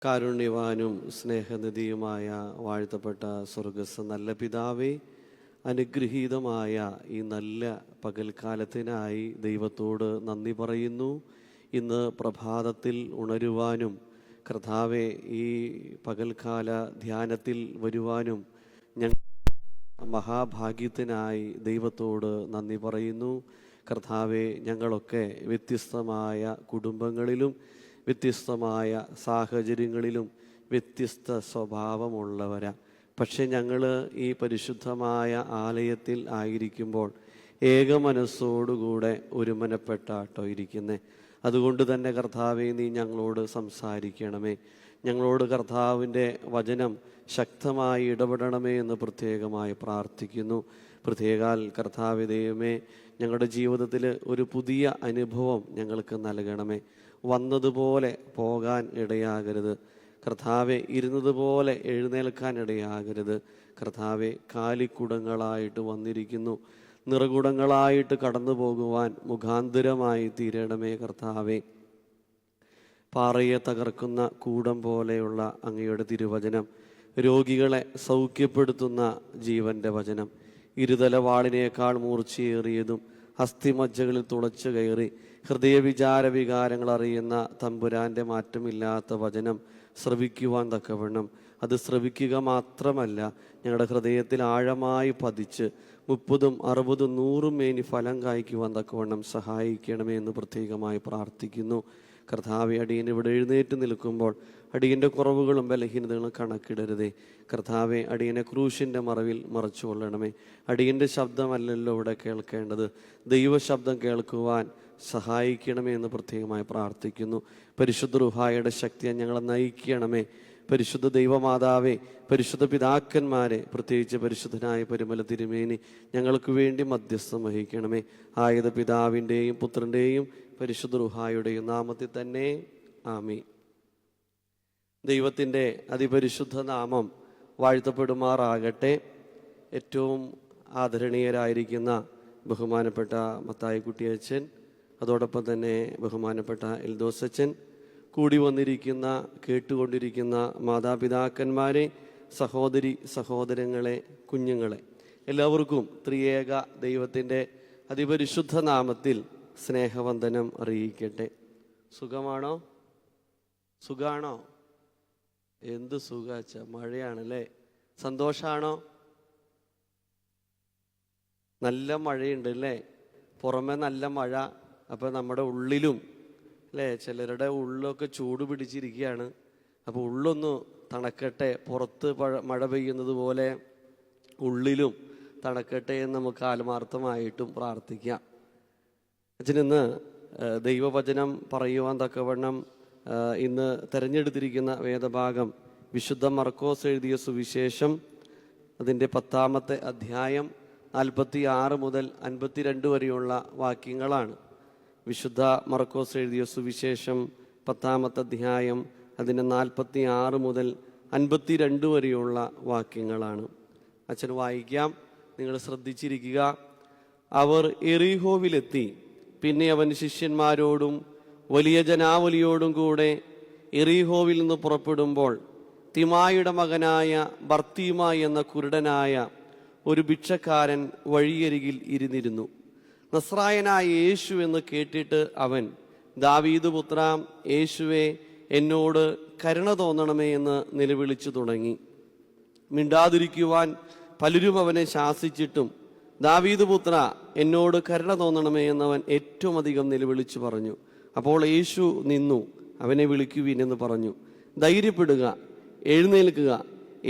കാരുണ്യവാനും സ്നേഹനിധിയുമായ വാഴ്ത്തപ്പെട്ട സ്വർഗസ്ഥ നല്ല പിതാവേ, അനുഗ്രഹീതമായ ഈ നല്ല പകൽക്കാലത്തിനായി ദൈവത്തോട് നന്ദി പറയുന്നു. ഇന്ന് പ്രഭാതത്തിൽ ഉണരുവാനും കർത്താവെ ഈ പകൽക്കാല ധ്യാനത്തിൽ വരുവാനും ഞങ്ങൾ മഹാഭാഗ്യത്തിനായി ദൈവത്തോട് നന്ദി പറയുന്നു. കർത്താവെ, ഞങ്ങളൊക്കെ വ്യത്യസ്തമായ കുടുംബങ്ങളിലും വ്യത്യസ്തമായ സാഹചര്യങ്ങളിലും വ്യത്യസ്ത സ്വഭാവമുള്ളവരാ. പക്ഷെ ഞങ്ങൾ ഈ പരിശുദ്ധമായ ആലയത്തിൽ ആയിരിക്കുമ്പോൾ ഏക മനസ്സോടുകൂടെ ഒരുമനപ്പെട്ടാട്ടോ ഇരിക്കുന്നേ. അതുകൊണ്ട് തന്നെ കർത്താവെ, നീ ഞങ്ങളോട് സംസാരിക്കണമേ. ഞങ്ങളോട് കർത്താവിൻ്റെ വചനം ശക്തമായി ഇടപെടണമേ എന്ന് പ്രത്യേകമായി പ്രാർത്ഥിക്കുന്നു. പ്രത്യേകാൽ കർത്താവേ ദൈവമേ, ഞങ്ങളുടെ ജീവിതത്തിൽ ഒരു പുതിയ അനുഭവം ഞങ്ങൾക്ക് നൽകണമേ. വന്നതുപോലെ പോകാൻ ഇടയാകരുത് കർത്താവെ, ഇരുന്നതുപോലെ എഴുന്നേൽക്കാൻ ഇടയാകരുത് കർത്താവെ. കാലിക്കുടങ്ങളായിട്ട് വന്നിരിക്കുന്നു, നിറകുടങ്ങളായിട്ട് കടന്നു പോകുവാൻ മുഖാന്തരമായി തീരണമേ കർത്താവെ. പാറയെ തകർക്കുന്ന കൂടം പോലെയുള്ള അങ്ങയുടെ തിരുവചനം, രോഗികളെ സൗഖ്യപ്പെടുത്തുന്ന ജീവന്റെ വചനം, ഇരുതല വാളിനേക്കാൾ മൂർച്ചയേറിയതും അസ്ഥിമജ്ജകളിൽ തുളച്ചു കയറി ഹൃദയവിചാര വികാരങ്ങൾ അറിയുന്ന തമ്പുരാന്റെ മാറ്റമില്ലാത്ത വചനം ശ്രവിക്കുവാൻ തക്കവണ്ണം, അത് ശ്രവിക്കുക മാത്രമല്ല ഞങ്ങളുടെ ഹൃദയത്തിൽ ആഴമായി പതിച്ച് 30, 60, 100 മേനി ഫലം കായ്ക്കുവാൻ തക്കവണ്ണം സഹായിക്കണമേ എന്ന് പ്രത്യേകമായി പ്രാർത്ഥിക്കുന്നു. കർത്താവെ, അടിയൻ ഇവിടെ എഴുന്നേറ്റ് നിൽക്കുമ്പോൾ അടിയൻ്റെ കുറവുകളും ബലഹീനതകളും കണക്കിടരുതേ കർത്താവെ. അടിയനെ ക്രൂശിൻ്റെ മറവിൽ മറച്ചു കൊള്ളണമേ. അടിയൻ്റെ ശബ്ദമല്ലല്ലോ ഇവിടെ കേൾക്കേണ്ടത്, ദൈവശബ്ദം കേൾക്കുവാൻ സഹായിക്കണമേ എന്ന് പ്രത്യേകമായി പ്രാർത്ഥിക്കുന്നു. പരിശുദ്ധ റുഹായുടെ ശക്തിയെ ഞങ്ങളെ നയിക്കണമേ. പരിശുദ്ധ ദൈവമാതാവേ, പരിശുദ്ധ പിതാക്കന്മാരെ, പ്രത്യേകിച്ച് പരിശുദ്ധനായ പരിമല തിരുമേനി ഞങ്ങൾക്ക് വേണ്ടി മധ്യസ്ഥം വഹിക്കണമേ. ആയത് പിതാവിൻ്റെയും പുത്രൻ്റെയും പരിശുദ്ധ റുഹായുടെയും നാമത്തിൽ തന്നെ ആമീൻ. ദൈവത്തിൻ്റെ അതിപരിശുദ്ധ നാമം വാഴ്ത്തപ്പെടുമാറാകട്ടെ. ഏറ്റവും ആദരണീയരായിരിക്കുന്ന ബഹുമാനപ്പെട്ട മത്തായിക്കുട്ടിയച്ഛൻ, അതോടൊപ്പം തന്നെ ബഹുമാനപ്പെട്ട എൽദോസച്ചൻ, കൂടി വന്നിരിക്കുന്ന കേട്ടുകൊണ്ടിരിക്കുന്ന മാതാപിതാക്കന്മാരെ, സഹോദരി സഹോദരങ്ങളെ, കുഞ്ഞുങ്ങളെ, എല്ലാവർക്കും ത്രിയേക ദൈവത്തിൻ്റെ അതിപരിശുദ്ധ നാമത്തിൽ സ്നേഹവന്ദനം അറിയിക്കട്ടെ. സുഖമാണോ? സുഖാണോ? എന്ത് സുഖാച്ച, മഴയാണല്ലേ? സന്തോഷാണോ? നല്ല മഴയുണ്ട് അല്ലേ? പുറമെ നല്ല മഴ. അപ്പം നമ്മുടെ ഉള്ളിലും അല്ലേ, ചിലരുടെ ഉള്ളൊക്കെ ചൂട് പിടിച്ചിരിക്കുകയാണ്. അപ്പോൾ ഉള്ളൊന്ന് തണക്കട്ടെ. പുറത്ത് മഴ പെയ്യുന്നത് പോലെ ഉള്ളിലും തണക്കട്ടെ എന്ന് നമുക്ക് ആത്മാർത്ഥമായിട്ടും പ്രാർത്ഥിക്കാം. അച്ഛനിന്ന് ദൈവവചനം പറയുവാൻ തക്കവണ്ണം ഇന്ന് തിരഞ്ഞെടുത്തിരിക്കുന്ന വേദഭാഗം വിശുദ്ധ മർക്കോസ് എഴുതിയ സുവിശേഷം, അതിൻ്റെ 10-ാമത്തെ അധ്യായം 46 മുതൽ 52 വരെയുള്ള വാക്യങ്ങളാണ്. വിശുദ്ധ മർക്കോസ് എഴുതിയ സുവിശേഷം 10-ാമത്തെ അധ്യായം അതിൻ്റെ 46 മുതൽ 52 വരെയുള്ള വാക്യങ്ങളാണ്. അച്ഛൻ വായിക്കാം, നിങ്ങൾ ശ്രദ്ധിച്ചിരിക്കുക. അവർ എറിഹോവിലെത്തി. പിന്നെ അവൻ ശിഷ്യന്മാരോടും വലിയ ജനാവലിയോടും കൂടെ എറിഹോവിൽ നിന്ന് പുറപ്പെടുമ്പോൾ തിമായുടെ മകനായ ബർത്തീമായി എന്ന കുരുടനായ ഒരു ഭിക്ഷക്കാരൻ വഴിയരികിൽ ഇരുന്നിരുന്നു. നസ്രായനായ യേശു എന്ന് കേട്ടിട്ട് അവൻ, ദാവീദ് പുത്ര യേശുവേ, എന്നോട് കരുണ തോന്നണമേ എന്ന് നിലവിളിച്ചു തുടങ്ങി. മിണ്ടാതിരിക്കുവാൻ പലരും അവനെ ശാസിച്ചിട്ടും, ദാവീദ് പുത്ര എന്നോട് കരുണ തോന്നണമേ എന്നവൻ ഏറ്റവും അധികം നിലവിളിച്ചു പറഞ്ഞു. അപ്പോൾ യേശു നിന്നു, അവനെ വിളിക്കുവിൻ എന്ന് പറഞ്ഞു. ധൈര്യപ്പെടുക, എഴുന്നേൽക്കുക,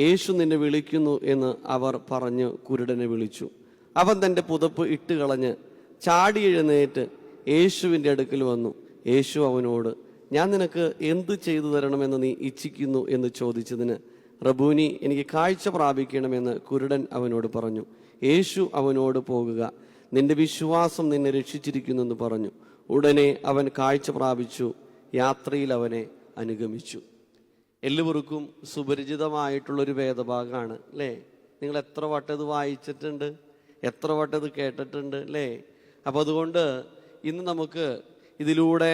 യേശു നിന്നെ വിളിക്കുന്നു എന്ന് അവർ പറഞ്ഞ് കുരുടനെ വിളിച്ചു. അവൻ തൻ്റെ പുതപ്പ് ഇട്ടുകളഞ്ഞ് ചാടി എഴുന്നേറ്റ് യേശുവിൻ്റെ അടുക്കൽ വന്നു. യേശു അവനോട്, ഞാൻ നിനക്ക് എന്ത് ചെയ്തു തരണമെന്ന് നീ ഇച്ഛിക്കുന്നു എന്ന് ചോദിച്ചതിന്, റബൂനി, എനിക്ക് കാഴ്ച പ്രാപിക്കണമെന്ന് കുരുടൻ അവനോട് പറഞ്ഞു. യേശു അവനോട്, പോകുക, നിന്റെ വിശ്വാസം നിന്നെ രക്ഷിച്ചിരിക്കുന്നു എന്ന് പറഞ്ഞു. ഉടനെ അവൻ കാഴ്ച പ്രാപിച്ചു, യാത്രയിൽ അവനെ അനുഗമിച്ചു. എല്ലാവർക്കും സുപരിചിതമായിട്ടുള്ളൊരു വേദഭാഗമാണ് അല്ലേ? നിങ്ങൾ എത്ര വട്ടം ഇത് വായിച്ചിട്ടുണ്ട്, എത്ര വട്ടം ഇത് കേട്ടിട്ടുണ്ട് അല്ലേ? അപ്പോൾ അതുകൊണ്ട് ഇന്ന് നമുക്ക് ഇതിലൂടെ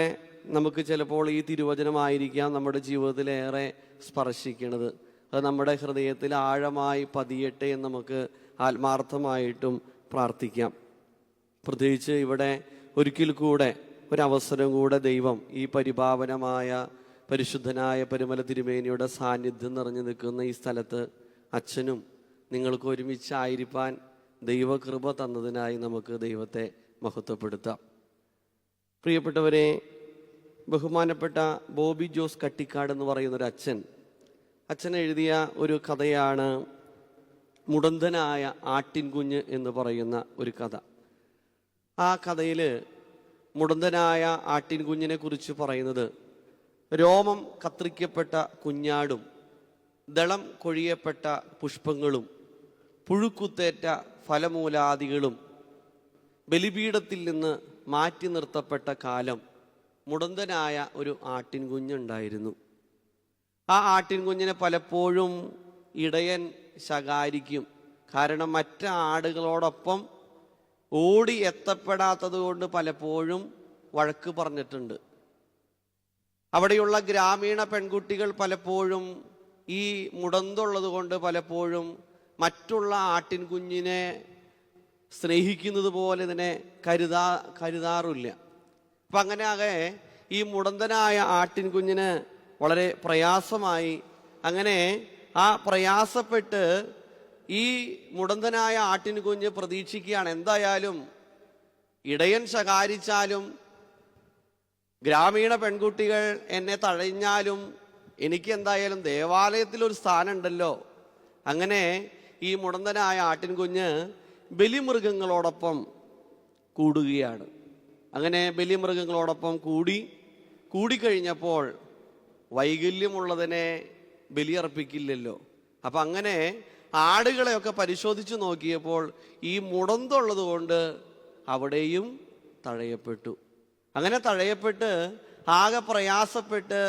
നമുക്ക് ചിലപ്പോൾ ഈ തിരുവചനമായിരിക്കാം നമ്മുടെ ജീവിതത്തിലേറെ സ്പർശിക്കുന്നത്. അത് നമ്മുടെ ഹൃദയത്തിൽ ആഴമായി പതിയട്ടെ എന്ന് നമുക്ക് ആത്മാർത്ഥമായിട്ടും പ്രാർത്ഥിക്കാം. പ്രത്യേകിച്ച് ഇവിടെ ഒരിക്കൽ കൂടെ ഒരവസരം കൂടെ ദൈവം ഈ പരിപാവനമായ പരിശുദ്ധനായ പരിമല തിരുമേനിയുടെ സാന്നിധ്യം നിറഞ്ഞു നിൽക്കുന്ന ഈ സ്ഥലത്ത് അച്ഛനും നിങ്ങൾക്ക് ഒരുമിച്ചായിരിക്കാൻ ദൈവകൃപ തന്നതിനായി നമുക്ക് ദൈവത്തെ മഹത്വപ്പെടുത്താം. പ്രിയപ്പെട്ടവരെ, ബഹുമാനപ്പെട്ട ബോബി ജോസ് കട്ടിക്കാട് എന്ന് പറയുന്നൊരു അച്ഛൻ എഴുതിയ ഒരു കഥയാണ് മുടന്തനായ ആട്ടിൻകുഞ്ഞ് എന്ന് പറയുന്ന ഒരു കഥ. ആ കഥയിൽ മുടന്തനായ ആട്ടിൻകുഞ്ഞിനെ കുറിച്ച് പറയുന്നത് രോമം കത്രിക്കപ്പെട്ട കുഞ്ഞാടും ദളം കൊഴിയപ്പെട്ട പുഷ്പങ്ങളും പുഴുക്കുത്തേറ്റ ഫലമൂലാദികളും ബലിപീഠത്തിൽ നിന്ന് മാറ്റി നിർത്തപ്പെട്ട കാലം മുടന്തനായ ഒരു ആട്ടിൻകുഞ്ഞുണ്ടായിരുന്നു. ആ ആട്ടിൻകുഞ്ഞിനെ പലപ്പോഴും ഇടയൻ ശകാരിക്കും. കാരണം മറ്റ് ആടുകളോടൊപ്പം ഓടി എത്തപ്പെടാത്തത് കൊണ്ട് പലപ്പോഴും വഴക്ക് പറഞ്ഞിട്ടുണ്ട്. അവിടെയുള്ള ഗ്രാമീണ പെൺകുട്ടികൾ പലപ്പോഴും ഈ മുടന്തുള്ളത് കൊണ്ട് പലപ്പോഴും മറ്റുള്ള ആട്ടിൻകുഞ്ഞിനെ സ്നേഹിക്കുന്നത് പോലെ ഇതിനെ കരുതാറില്ല. അപ്പം അങ്ങനെയാകെ ഈ മുടന്തനായ ആട്ടിൻകുഞ്ഞിന് വളരെ പ്രയാസമായി. അങ്ങനെ ആ പ്രയാസപ്പെട്ട് ഈ മുടന്തനായ ആട്ടിൻകുഞ്ഞ് പ്രതീക്ഷിക്കുകയാണ്, എന്തായാലും ഇടയൻ ശകാരിച്ചാലും ഗ്രാമീണ പെൺകുട്ടികൾ എന്നെ തഴഞ്ഞാലും എനിക്ക് എന്തായാലും ദേവാലയത്തിലൊരു സ്ഥാനമുണ്ടല്ലോ. അങ്ങനെ ഈ മുടന്തനായ ആട്ടിൻകുഞ്ഞ് ബലിമൃഗങ്ങളോടൊപ്പം കൂടുകയാണ്. അങ്ങനെ ബലിമൃഗങ്ങളോടൊപ്പം കൂടിക്കഴിഞ്ഞപ്പോൾ വൈകല്യമുള്ളതിനെ ബലിയർപ്പിക്കില്ലല്ലോ. അപ്പം അങ്ങനെ ആടുകളെയൊക്കെ പരിശോധിച്ച് നോക്കിയപ്പോൾ ഈ മുടന്തുള്ളത് കൊണ്ട് അവിടെയും തഴയപ്പെട്ടു. അങ്ങനെ തഴയപ്പെട്ട് ആകെ പ്രയാസപ്പെട്ട്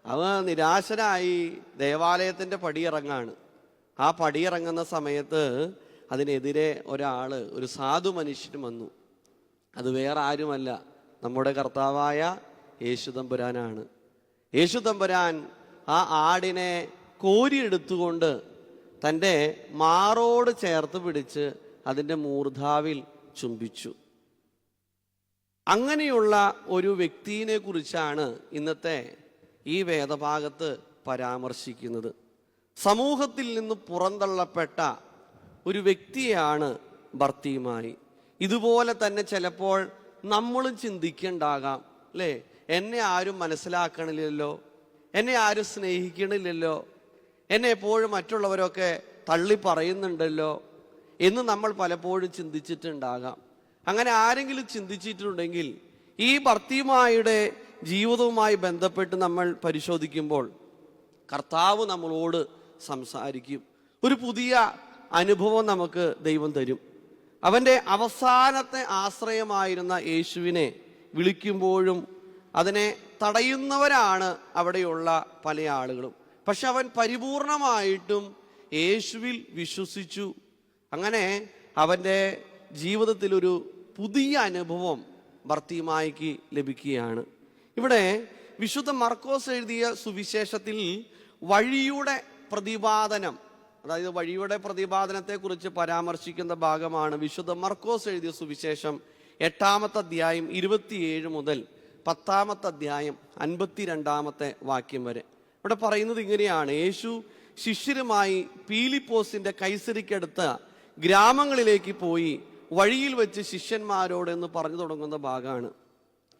അവ നിരാശനായി ദേവാലയത്തിൻ്റെ പടിയിറങ്ങാണ്. ആ പടിയിറങ്ങുന്ന സമയത്ത് അതിനെതിരെ ഒരു സാധു മനുഷ്യൻ വന്നു. അത് വേറെ ആരുമല്ല, നമ്മുടെ കർത്താവായ യേശുതമ്പുരാനാണ്. യേശുതമ്പുരാൻ ആ ആടിനെ കോരിയെടുത്തുകൊണ്ട് തൻ്റെ മാറോട് ചേർത്ത് പിടിച്ച് അതിൻ്റെ മൂർധാവിൽ ചുംബിച്ചു. അങ്ങനെയുള്ള ഒരു വ്യക്തിയെ കുറിച്ചാണ് ഇന്നത്തെ ഈ വേദഭാഗത്ത് പരാമർശിക്കുന്നത്. സമൂഹത്തിൽ നിന്ന് പുറന്തള്ളപ്പെട്ട ഒരു വ്യക്തിയാണ് ബർത്തിമായി. ഇതുപോലെ തന്നെ ചിലപ്പോൾ നമ്മളും ചിന്തിക്കണ്ടാകാം, അല്ലേ? എന്നെ ആരും മനസ്സിലാക്കണില്ലല്ലോ, എന്നെ ആരും സ്നേഹിക്കണില്ലല്ലോ, എന്നെ എപ്പോഴും മറ്റുള്ളവരൊക്കെ തള്ളി പറയുന്നുണ്ടല്ലോ എന്ന് നമ്മൾ പലപ്പോഴും ചിന്തിച്ചിട്ടുണ്ടാകാം. അങ്ങനെ ആരെങ്കിലും ചിന്തിച്ചിട്ടുണ്ടെങ്കിൽ ഈ ബർത്തിമായുടെ ജീവിതവുമായി ബന്ധപ്പെട്ട് നമ്മൾ പരിശോധിക്കുമ്പോൾ കർത്താവ് നമ്മളോട് സംസാരിക്കും. ഒരു പുതിയ അനുഭവം നമുക്ക് ദൈവം തരും. അവൻ്റെ അവസാനത്തെ ആശ്രയമായിരുന്ന യേശുവിനെ വിളിക്കുമ്പോഴും അതിനെ തടയുന്നവരാണ് അവിടെയുള്ള പല ആളുകളും. പക്ഷെ അവൻ പരിപൂർണമായിട്ടും യേശുവിൽ വിശ്വസിച്ചു. അങ്ങനെ അവൻ്റെ ജീവിതത്തിലൊരു പുതിയ അനുഭവം ബർത്തിമായിക്ക് ലഭിക്കുകയാണ്. ഇവിടെ വിശുദ്ധ മർക്കോസ് എഴുതിയ സുവിശേഷത്തിൽ വഴിയുടെ പ്രതിപാദനം, അതായത് വഴിയുടെ പ്രതിപാദനത്തെക്കുറിച്ച് പരാമർശിക്കുന്ന ഭാഗമാണ് വിശുദ്ധ മർക്കോസ് എഴുതിയ സുവിശേഷം 8-ാമത്തെ അധ്യായം 27 മുതൽ 10-ാമത്തെ അധ്യായം 52-ാമത്തെ വാക്യം വരെ. ഇവിടെ പറയുന്നത് ഇങ്ങനെയാണ്: യേശു ശിഷ്യരുമായി പീലിപ്പോസിന്റെ കൈസരിക്കടുത്ത ഗ്രാമങ്ങളിലേക്ക് പോയി വഴിയിൽ വെച്ച് ശിഷ്യന്മാരോട് എന്ന് പറഞ്ഞു തുടങ്ങുന്ന ഭാഗമാണ്.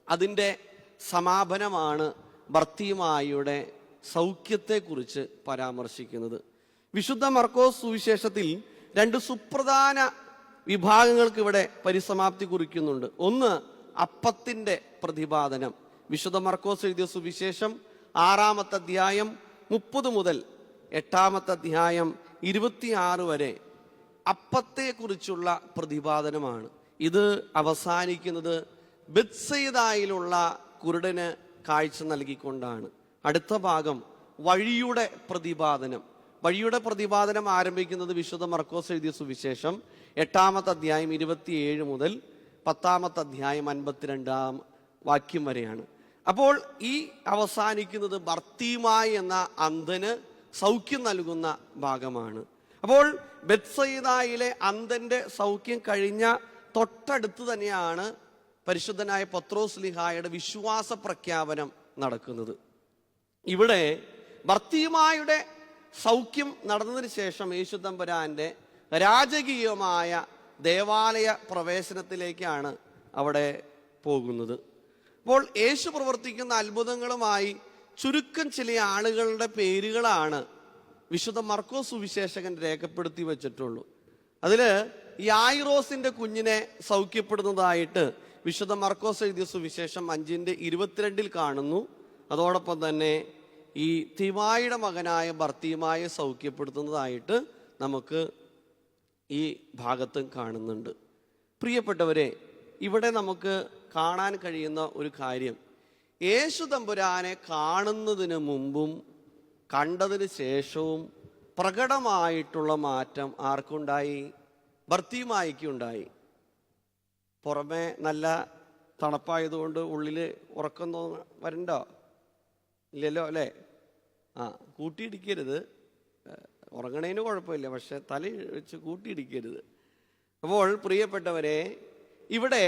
അതിൻ്റെ സമാപനമാണ് ബർത്തിമായിയുടെ സൗഖ്യത്തെക്കുറിച്ച് പരാമർശിക്കുന്നത്. വിശുദ്ധ മർക്കോസ് സുവിശേഷത്തിൽ 2 സുപ്രധാന വിഭാഗങ്ങൾക്ക് ഇവിടെ പരിസമാപ്തി കുറിക്കുന്നുണ്ട്. ഒന്ന്, അപ്പത്തിൻ്റെ പ്രതിപാദനം. വിശുദ്ധ മർക്കോസ് എഴുതിയ സുവിശേഷം 6-ാമത്തെ അധ്യായം 30 മുതൽ 8-ാമത്തെ അധ്യായം 26 വരെ അപ്പത്തെക്കുറിച്ചുള്ള പ്രതിപാദനമാണ്. ഇത് അവസാനിക്കുന്നത് ബെത്സയിദായിലുള്ള കുരുടന് കാഴ്ച നൽകിക്കൊണ്ടാണ്. അടുത്ത ഭാഗം വഴിയുടെ പ്രതിപാദനം. വഴിയുടെ പ്രതിപാദനം ആരംഭിക്കുന്നത് വിശുദ്ധ മർക്കോസ് എഴുതിയ സുവിശേഷം 8-ാമത്തെ അധ്യായം 27 മുതൽ 10-ാമത്തെ അധ്യായം 52-ാം വാക്യം വരെയാണ്. അപ്പോൾ ഈ അവസാനിക്കുന്നത് ബർത്തീമായി എന്ന അന്ധന് സൗഖ്യം നൽകുന്ന ഭാഗമാണ്. അപ്പോൾ ബെത്സയിദയിലെ അന്ധന്റെ സൗഖ്യം കഴിഞ്ഞ തൊട്ടടുത്ത് തന്നെയാണ് പരിശുദ്ധനായ പത്രോസ്ലീഹായുടെ വിശ്വാസ പ്രഖ്യാപനം നടക്കുന്നത്. ഇവിടെ ബർത്തീമായുടെ സൗഖ്യം നടന്നതിന് ശേഷം യേശു തമ്പുരാന്റെ രാജകീയമായ ദേവാലയ പ്രവേശനത്തിലേക്കാണ് അവിടെ പോകുന്നത്. അപ്പോൾ യേശു പ്രവർത്തിക്കുന്ന അത്ഭുതങ്ങളുമായി ചുരുക്കം ചില ആളുകളുടെ പേരുകളാണ് വിശുദ്ധ മർക്കോസ് സുവിശേഷകൻ രേഖപ്പെടുത്തി വെച്ചിട്ടുള്ളൂ. അതിൽ യായിറോസിന്റെ കുഞ്ഞിനെ സൗഖ്യപ്പെടുന്നതായിട്ട് വിശുദ്ധ മർക്കോസ് എഴുതിയ സുവിശേഷം 5:22 കാണുന്നു. അതോടൊപ്പം തന്നെ ഈ തിമായിയുടെ മകനായ ബർത്തീമായെ സൗഖ്യപ്പെടുത്തുന്നതായിട്ട് നമുക്ക് ഈ ഭാഗത്തും കാണുന്നുണ്ട്. പ്രിയപ്പെട്ടവരെ, ഇവിടെ നമുക്ക് കാണാൻ കഴിയുന്ന ഒരു കാര്യം, യേശു തമ്പുരാനെ കാണുന്നതിന് മുമ്പും കണ്ടതിന് ശേഷവും പ്രകടമായിട്ടുള്ള മാറ്റം ആർക്കുണ്ടായി? ബർത്തീമായിക്കുണ്ടായി. പുറമെ നല്ല തണുപ്പായതുകൊണ്ട് ഉള്ളിൽ ഉറക്കം വരണ്ടോ? ഇല്ലല്ലോ അല്ലേ? കൂട്ടിയിടിക്കരുത്. ഉറങ്ങണേന് കുഴപ്പമില്ല, പക്ഷെ തല വെച്ച് കൂട്ടിയിടിക്കരുത്. അപ്പോൾ പ്രിയപ്പെട്ടവരെ, ഇവിടെ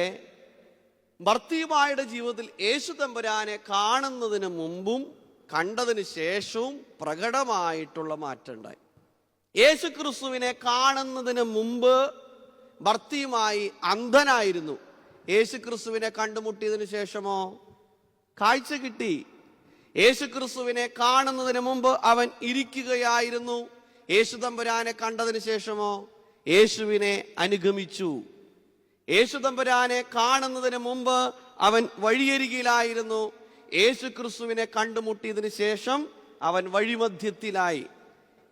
ബർത്തീമായുടെ ജീവിതത്തിൽ യേശു തമ്പുരാനെ കാണുന്നതിന് മുമ്പും കണ്ടതിന് ശേഷവും പ്രകടമായിട്ടുള്ള മാറ്റം ഉണ്ടായി. യേശു ക്രിസ്തുവിനെ കാണുന്നതിന് മുമ്പ് ബർത്തീമായി അന്ധനായിരുന്നു. യേശു ക്രിസ്തുവിനെ കണ്ടുമുട്ടിയതിനു ശേഷമോ കാഴ്ച കിട്ടി. യേശു ക്രിസ്തുവിനെ കാണുന്നതിന് മുമ്പ് അവൻ ഇരിക്കുകയായിരുന്നു. യേശു തമ്പുരാനെ കണ്ടതിന് ശേഷമോ യേശുവിനെ അനുഗമിച്ചു. യേശു തമ്പുരാനെ കാണുന്നതിന് മുമ്പ് അവൻ വഴിയരികിലായിരുന്നു. യേശു ക്രിസ്തുവിനെ കണ്ടുമുട്ടിയതിന് ശേഷം അവൻ വഴിമധ്യത്തിലായി.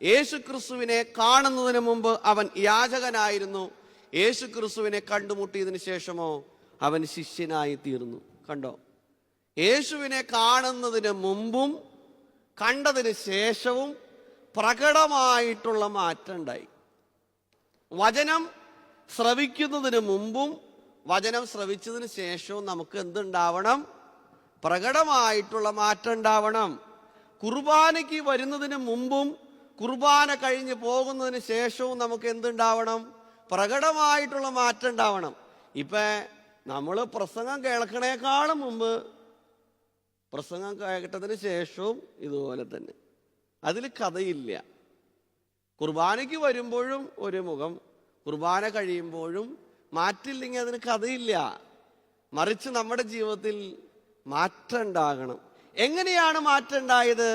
യേശു ക്രിസ്തുവിനെ കാണുന്നതിന് മുമ്പ് അവൻ യാചകനായിരുന്നു. യേശു ക്രിസ്തുവിനെ കണ്ടുമുട്ടിയതിന് ശേഷമോ അവൻ ശിഷ്യനായി തീർന്നു. കണ്ടോ? യേശുവിനെ കാണുന്നതിന് മുമ്പും കണ്ടതിന് ശേഷവും പ്രകടമായിട്ടുള്ള മാറ്റം ഉണ്ടായി. വചനം ശ്രവിക്കുന്നതിന് മുമ്പും വചനം ശ്രവിച്ചതിന് ശേഷവും നമുക്ക് എന്തുണ്ടാവണം? പ്രകടമായിട്ടുള്ള മാറ്റം ഉണ്ടാവണം. കുർബാനയ്ക്ക് വരുന്നതിന് മുമ്പും കുർബാന കഴിഞ്ഞ് പോകുന്നതിന് ശേഷവും നമുക്ക് എന്തുണ്ടാവണം? പ്രകടമായിട്ടുള്ള മാറ്റം ഉണ്ടാവണം. നമ്മൾ പ്രസംഗം കേൾക്കണേക്കാളും മുമ്പ് പ്രസംഗം കേട്ടതിന് ശേഷവും ഇതുപോലെ തന്നെ. അതിൽ കഥയില്ല. കുർബാനയ്ക്ക് വരുമ്പോഴും ഒരു മുഖം, കുർബാന കഴിയുമ്പോഴും മാറ്റില്ലെങ്കിൽ അതിന് കഥയില്ല. മറിച്ച് നമ്മുടെ ജീവിതത്തിൽ മാറ്റം ഉണ്ടാകണം. എങ്ങനെയാണ് മാറ്റം ഉണ്ടായത്?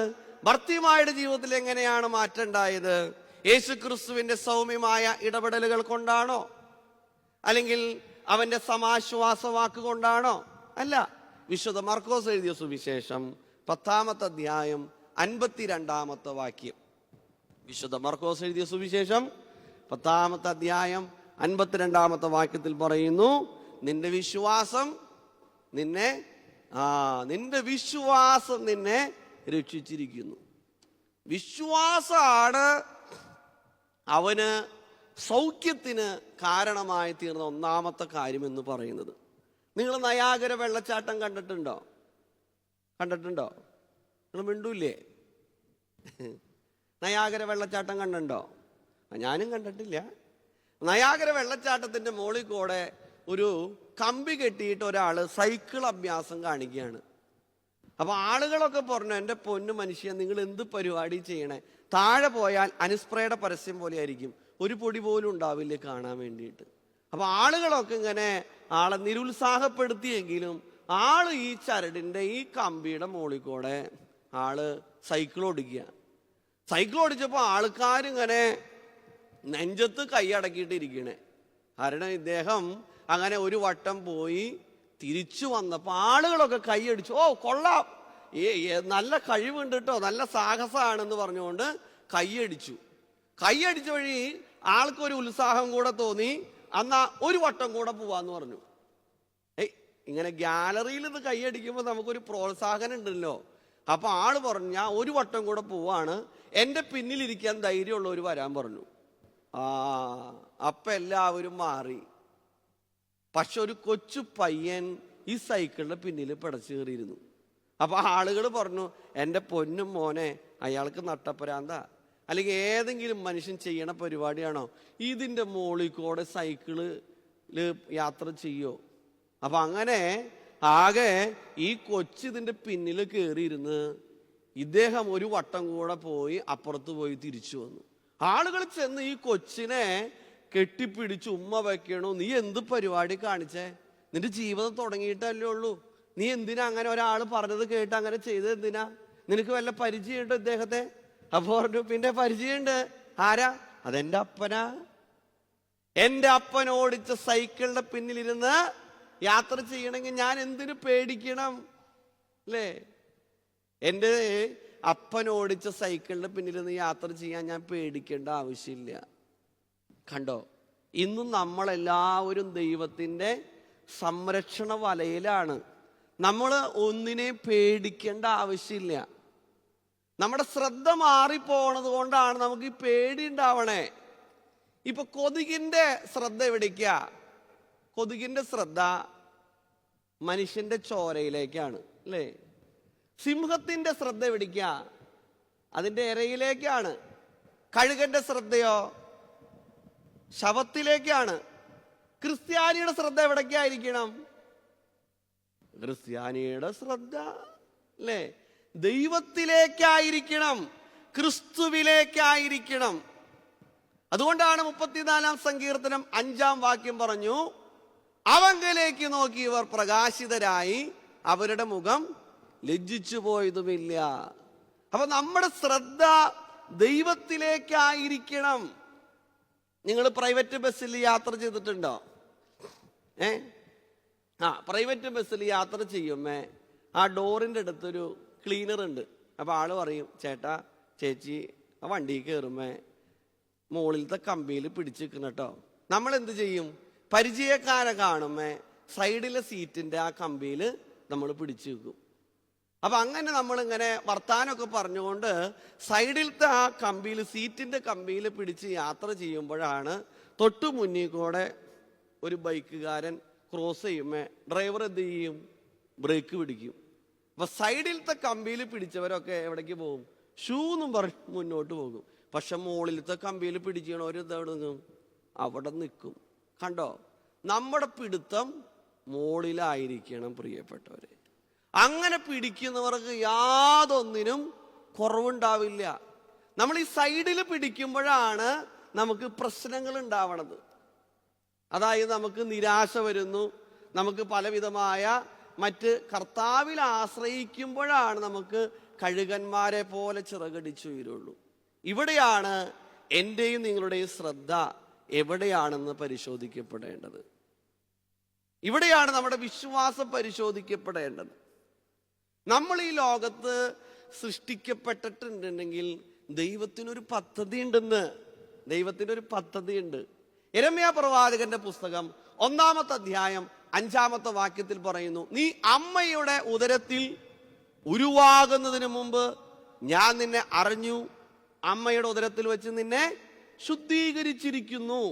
ബർത്തീമായുടെ ജീവിതത്തിൽ എങ്ങനെയാണ് മാറ്റം ഉണ്ടായത്? യേശു ക്രിസ്തുവിന്റെ സൗമ്യമായ ഇടപെടലുകൾ കൊണ്ടാണോ? അല്ലെങ്കിൽ അവന്റെ സമാശ്വാസ വാക്കുകൊണ്ടാണോ? അല്ല. വിശുദ്ധ മർക്കോസ് എഴുതിയ സുവിശേഷം 10-ാമത്തെ അധ്യായം 52-ാമത്തെ വാക്യം. വിശുദ്ധ മർക്കോസ് എഴുതിയ സുവിശേഷം 10-ാമത്തെ അധ്യായം 52-ാമത്തെ വാക്യത്തിൽ പറയുന്നു, നിന്റെ വിശ്വാസം നിന്നെ രക്ഷിച്ചിരിക്കുന്നു. വിശ്വാസമാണ് അവന് സൗഖ്യത്തിന് കാരണമായി തീർന്ന ഒന്നാമത്തെ കാര്യം എന്ന് പറയുന്നത്. നിങ്ങൾ നയാഗര വെള്ളച്ചാട്ടം കണ്ടിട്ടുണ്ടോ? നിങ്ങൾ മിണ്ടൂല്ലേ? നയാഗര വെള്ളച്ചാട്ടം കണ്ടിട്ടുണ്ടോ? ഞാനും കണ്ടിട്ടില്ല. നയാഗര വെള്ളച്ചാട്ടത്തിന്റെ മുകളിൽ കൂടെ ഒരു കമ്പി കെട്ടിയിട്ട് ഒരാൾ സൈക്കിൾ അഭ്യാസം കാണിക്കുകയാണ്. അപ്പൊ ആളുകളൊക്കെ പറഞ്ഞു, എൻ്റെ പൊന്നു മനുഷ്യ, നിങ്ങൾ എന്ത് പരിപാടി ചെയ്യണേ? താഴെ പോയാൽ അനുസ്പ്രയുടെ പരസ്യം പോലെ ആയിരിക്കും, ഒരു പൊടി പോലും ഉണ്ടാവില്ല കാണാൻ വേണ്ടിയിട്ട്. അപ്പൊ ആളുകളൊക്കെ ഇങ്ങനെ ആളെ നിരുത്സാഹപ്പെടുത്തിയെങ്കിലും ആള് ഈ ചരടിന്റെ ഈ കമ്പിയുടെ മുകളിൽ കൂടെ ആള് സൈക്കിൾ ഓടിക്കുക. സൈക്കിൾ ഓടിച്ചപ്പോൾ ആൾക്കാരിങ്ങനെ നെഞ്ചത്ത് കൈയടക്കിയിട്ടിരിക്കണേ. കാരണം ഇദ്ദേഹം അങ്ങനെ ഒരു വട്ടം പോയി തിരിച്ചു വന്നപ്പോൾ ആളുകളൊക്കെ കൈയടിച്ചു. ഓ കൊള്ളാം, നല്ല കഴിവുണ്ട് കേട്ടോ, നല്ല സാഹസമാണെന്ന് പറഞ്ഞുകൊണ്ട് കൈയടിച്ച വഴി ആൾക്കൊരു ഉത്സാഹം കൂടെ തോന്നി. എന്നാ ഒരു വട്ടം കൂടെ പോവാന്ന് പറഞ്ഞു. ഇങ്ങനെ ഗ്യാലറിയിൽ ഇത് കൈയടിക്കുമ്പോൾ നമുക്കൊരു പ്രോത്സാഹനം ഉണ്ടല്ലോ. അപ്പൊ ആള് പറഞ്ഞു, ഞാൻ ഒരു വട്ടം കൂടെ പോവാണ്, എൻ്റെ പിന്നിലിരിക്കാൻ ധൈര്യമുള്ളവർ വരാൻ പറഞ്ഞു. അപ്പൊ എല്ലാവരും മാറി. പക്ഷെ ഒരു കൊച്ചു പയ്യൻ ഈ സൈക്കിളിന്റെ പിന്നിൽ പിടച്ചു കയറിയിരുന്നു. അപ്പൊ ആളുകൾ പറഞ്ഞു, എൻ്റെ പൊന്നും മോനെ, അയാൾക്ക് നട്ടപ്പരാന്താ, അല്ലെങ്കിൽ ഏതെങ്കിലും മനുഷ്യൻ ചെയ്യണ പരിപാടിയാണോ, ഇതിൻ്റെ മോളിൽ കൂടെ സൈക്കിളില് യാത്ര ചെയ്യോ? അപ്പൊ അങ്ങനെ ആകെ ഈ കൊച്ചിതിൻ്റെ പിന്നിൽ കയറിയിരുന്ന് ഇദ്ദേഹം ഒരു വട്ടം കൂടെ പോയി അപ്പുറത്ത് പോയി തിരിച്ചു വന്നു. ആളുകൾ ചെന്ന് ഈ കൊച്ചിനെ കെട്ടിപ്പിടിച്ച് ഉമ്മ വെക്കണു. നീ എന്ത് പരിപാടി കാണിച്ചേ? നിന്റെ ജീവിതം തുടങ്ങിയിട്ടല്ലേ ഉള്ളൂ, നീ എന്തിനാ അങ്ങനെ ഒരാൾ പറഞ്ഞത് കേട്ട് അങ്ങനെ ചെയ്തത് എന്തിനാ? നിനക്ക് വല്ല പരിചയമുണ്ടോ ഇദ്ദേഹത്തെ? അപ്പൊ പറഞ്ഞു, പിന്നെ പരിചയമുണ്ട്. ആരാ? അതെന്റെ അപ്പനാ. എന്റെ അപ്പൻ ഓടിച്ച സൈക്കിളിന്റെ പിന്നിലിരുന്ന് യാത്ര ചെയ്യണമെങ്കിൽ ഞാൻ എന്തിനു പേടിക്കണം അല്ലേ? എൻ്റെ അപ്പൻ ഓടിച്ച സൈക്കിളിന്റെ പിന്നിലിരുന്ന് യാത്ര ചെയ്യാൻ ഞാൻ പേടിക്കേണ്ട ആവശ്യമില്ല. കണ്ടോ, ഇന്നും നമ്മളെല്ലാവരും ദൈവത്തിൻ്റെ സംരക്ഷണ വലയിലാണ്. നമ്മൾ ഒന്നിനെ പേടിക്കേണ്ട ആവശ്യമില്ല. നമ്മുടെ ശ്രദ്ധ മാറിപ്പോണത് കൊണ്ടാണ് നമുക്ക് ഈ പേടി ഉണ്ടാവണേ. ഇപ്പൊ കൊതുകിന്റെ ശ്രദ്ധ എവിടേക്കാ? കൊതുകിന്റെ ശ്രദ്ധ മനുഷ്യന്റെ ചോരയിലേക്കാണ് അല്ലേ? സിംഹത്തിന്റെ ശ്രദ്ധ എവിടേക്കാ? അതിന്റെ ഇരയിലേക്കാണ്. കഴുകന്റെ ശ്രദ്ധയോ ശവത്തിലേക്കാണ്. ക്രിസ്ത്യാനിയുടെ ശ്രദ്ധ എവിടേക്കായിരിക്കണം? ക്രിസ്ത്യാനിയുടെ ശ്രദ്ധ അല്ലേ ദൈവത്തിലേക്കായിരിക്കണം, ക്രിസ്തുവിലേക്കായിരിക്കണം. അതുകൊണ്ടാണ് 34-ാം സങ്കീർത്തനം 5-ാം വാക്യം പറഞ്ഞു, അവങ്കലേക്ക് നോക്കിയവർ പ്രകാശിതരായി, അവരുടെ മുഖം ലജ്ജിച്ചു പോയതുമില്ല. അപ്പൊ നമ്മുടെ ശ്രദ്ധ ദൈവത്തിലേക്കായിരിക്കണം. നിങ്ങൾ പ്രൈവറ്റ് ബസ്സിൽ യാത്ര ചെയ്തിട്ടുണ്ടോ? പ്രൈവറ്റ് ബസ്സിൽ യാത്ര ചെയ്യുമ്പേ ആ ഡോറിൻ്റെ അടുത്തൊരു ക്ലീനർ ഉണ്ട്. അപ്പോൾ ആള് പറയും, ചേട്ടാ ചേച്ചി ആ വണ്ടിയിൽ കയറുമ്പേ മുകളിലത്തെ കമ്പിയിൽ പിടിച്ച് നിൽക്കണം കേട്ടോ. നമ്മൾ എന്ത് ചെയ്യും? പരിചയക്കാരെ കാണുമ്പേ സൈഡിലെ സീറ്റിൻ്റെ ആ കമ്പിയിൽ നമ്മൾ പിടിച്ചു വെക്കും. അപ്പം അങ്ങനെ നമ്മളിങ്ങനെ വർത്താനമൊക്കെ പറഞ്ഞുകൊണ്ട് സൈഡിലത്തെ ആ കമ്പിയിൽ, സീറ്റിൻ്റെ കമ്പിയിൽ പിടിച്ച് യാത്ര ചെയ്യുമ്പോഴാണ് തൊട്ടു മുന്നിൽ കൂടെ ഒരു ബൈക്കുകാരൻ ക്രോസ് ചെയ്യുമ്പോൾ ഡ്രൈവർ എന്ത് ചെയ്യും? ബ്രേക്ക് പിടിക്കും. അപ്പൊ സൈഡിലത്തെ കമ്പിയിൽ പിടിച്ചവരൊക്കെ എവിടേക്ക് പോകും? ഷൂ എന്നും പറഞ്ഞ് മുന്നോട്ട് പോകും. പക്ഷെ മുകളിലത്തെ കമ്പിയിൽ പിടിക്കണവർ എവിടെ നിൽക്കും? അവിടെ നിൽക്കും. കണ്ടോ, നമ്മുടെ പിടുത്തം മുകളിലായിരിക്കണം പ്രിയപ്പെട്ടവരെ. അങ്ങനെ പിടിക്കുന്നവർക്ക് യാതൊന്നിനും കുറവുണ്ടാവില്ല. നമ്മൾ ഈ സൈഡിൽ പിടിക്കുമ്പോഴാണ് നമുക്ക് പ്രശ്നങ്ങൾ ഉണ്ടാവണത്. അതായത് നമുക്ക് നിരാശ വരുന്നു, നമുക്ക് പലവിധമായ മറ്റ് കർത്താവിൽ ആശ്രയിക്കുമ്പോഴാണ് നമുക്ക് കഴുകന്മാരെ പോലെ ചിറകടിച്ചുയരുള്ളൂ. ഇവിടെയാണ് എൻ്റെയും നിങ്ങളുടെയും ശ്രദ്ധ എവിടെയാണെന്ന് പരിശോധിക്കപ്പെടേണ്ടത്. ഇവിടെയാണ് നമ്മുടെ വിശ്വാസം പരിശോധിക്കപ്പെടേണ്ടത്. നമ്മൾ ഈ ലോകത്ത് സൃഷ്ടിക്കപ്പെട്ടിട്ടുണ്ടെങ്കിൽ ദൈവത്തിനൊരു പദ്ധതി ഉണ്ടെന്ന്. ദൈവത്തിനൊരു പദ്ധതിയുണ്ട്. യെരമ്യാ പ്രവാചകന്റെ പുസ്തകം 1-ാമത്തെ അധ്യായം 5-ാമത്തെ വാക്യത്തിൽ പറയുന്നു, നീ അമ്മയുടെ ഉദരത്തിൽ ഉരുവാകുന്നതിന് മുമ്പ് ഞാൻ നിന്നെ അറിഞ്ഞു, അമ്മയുടെ ഉദരത്തിൽ വെച്ച് നിന്നെ ശുദ്ധീകരിച്ചിരിക്കുന്നു.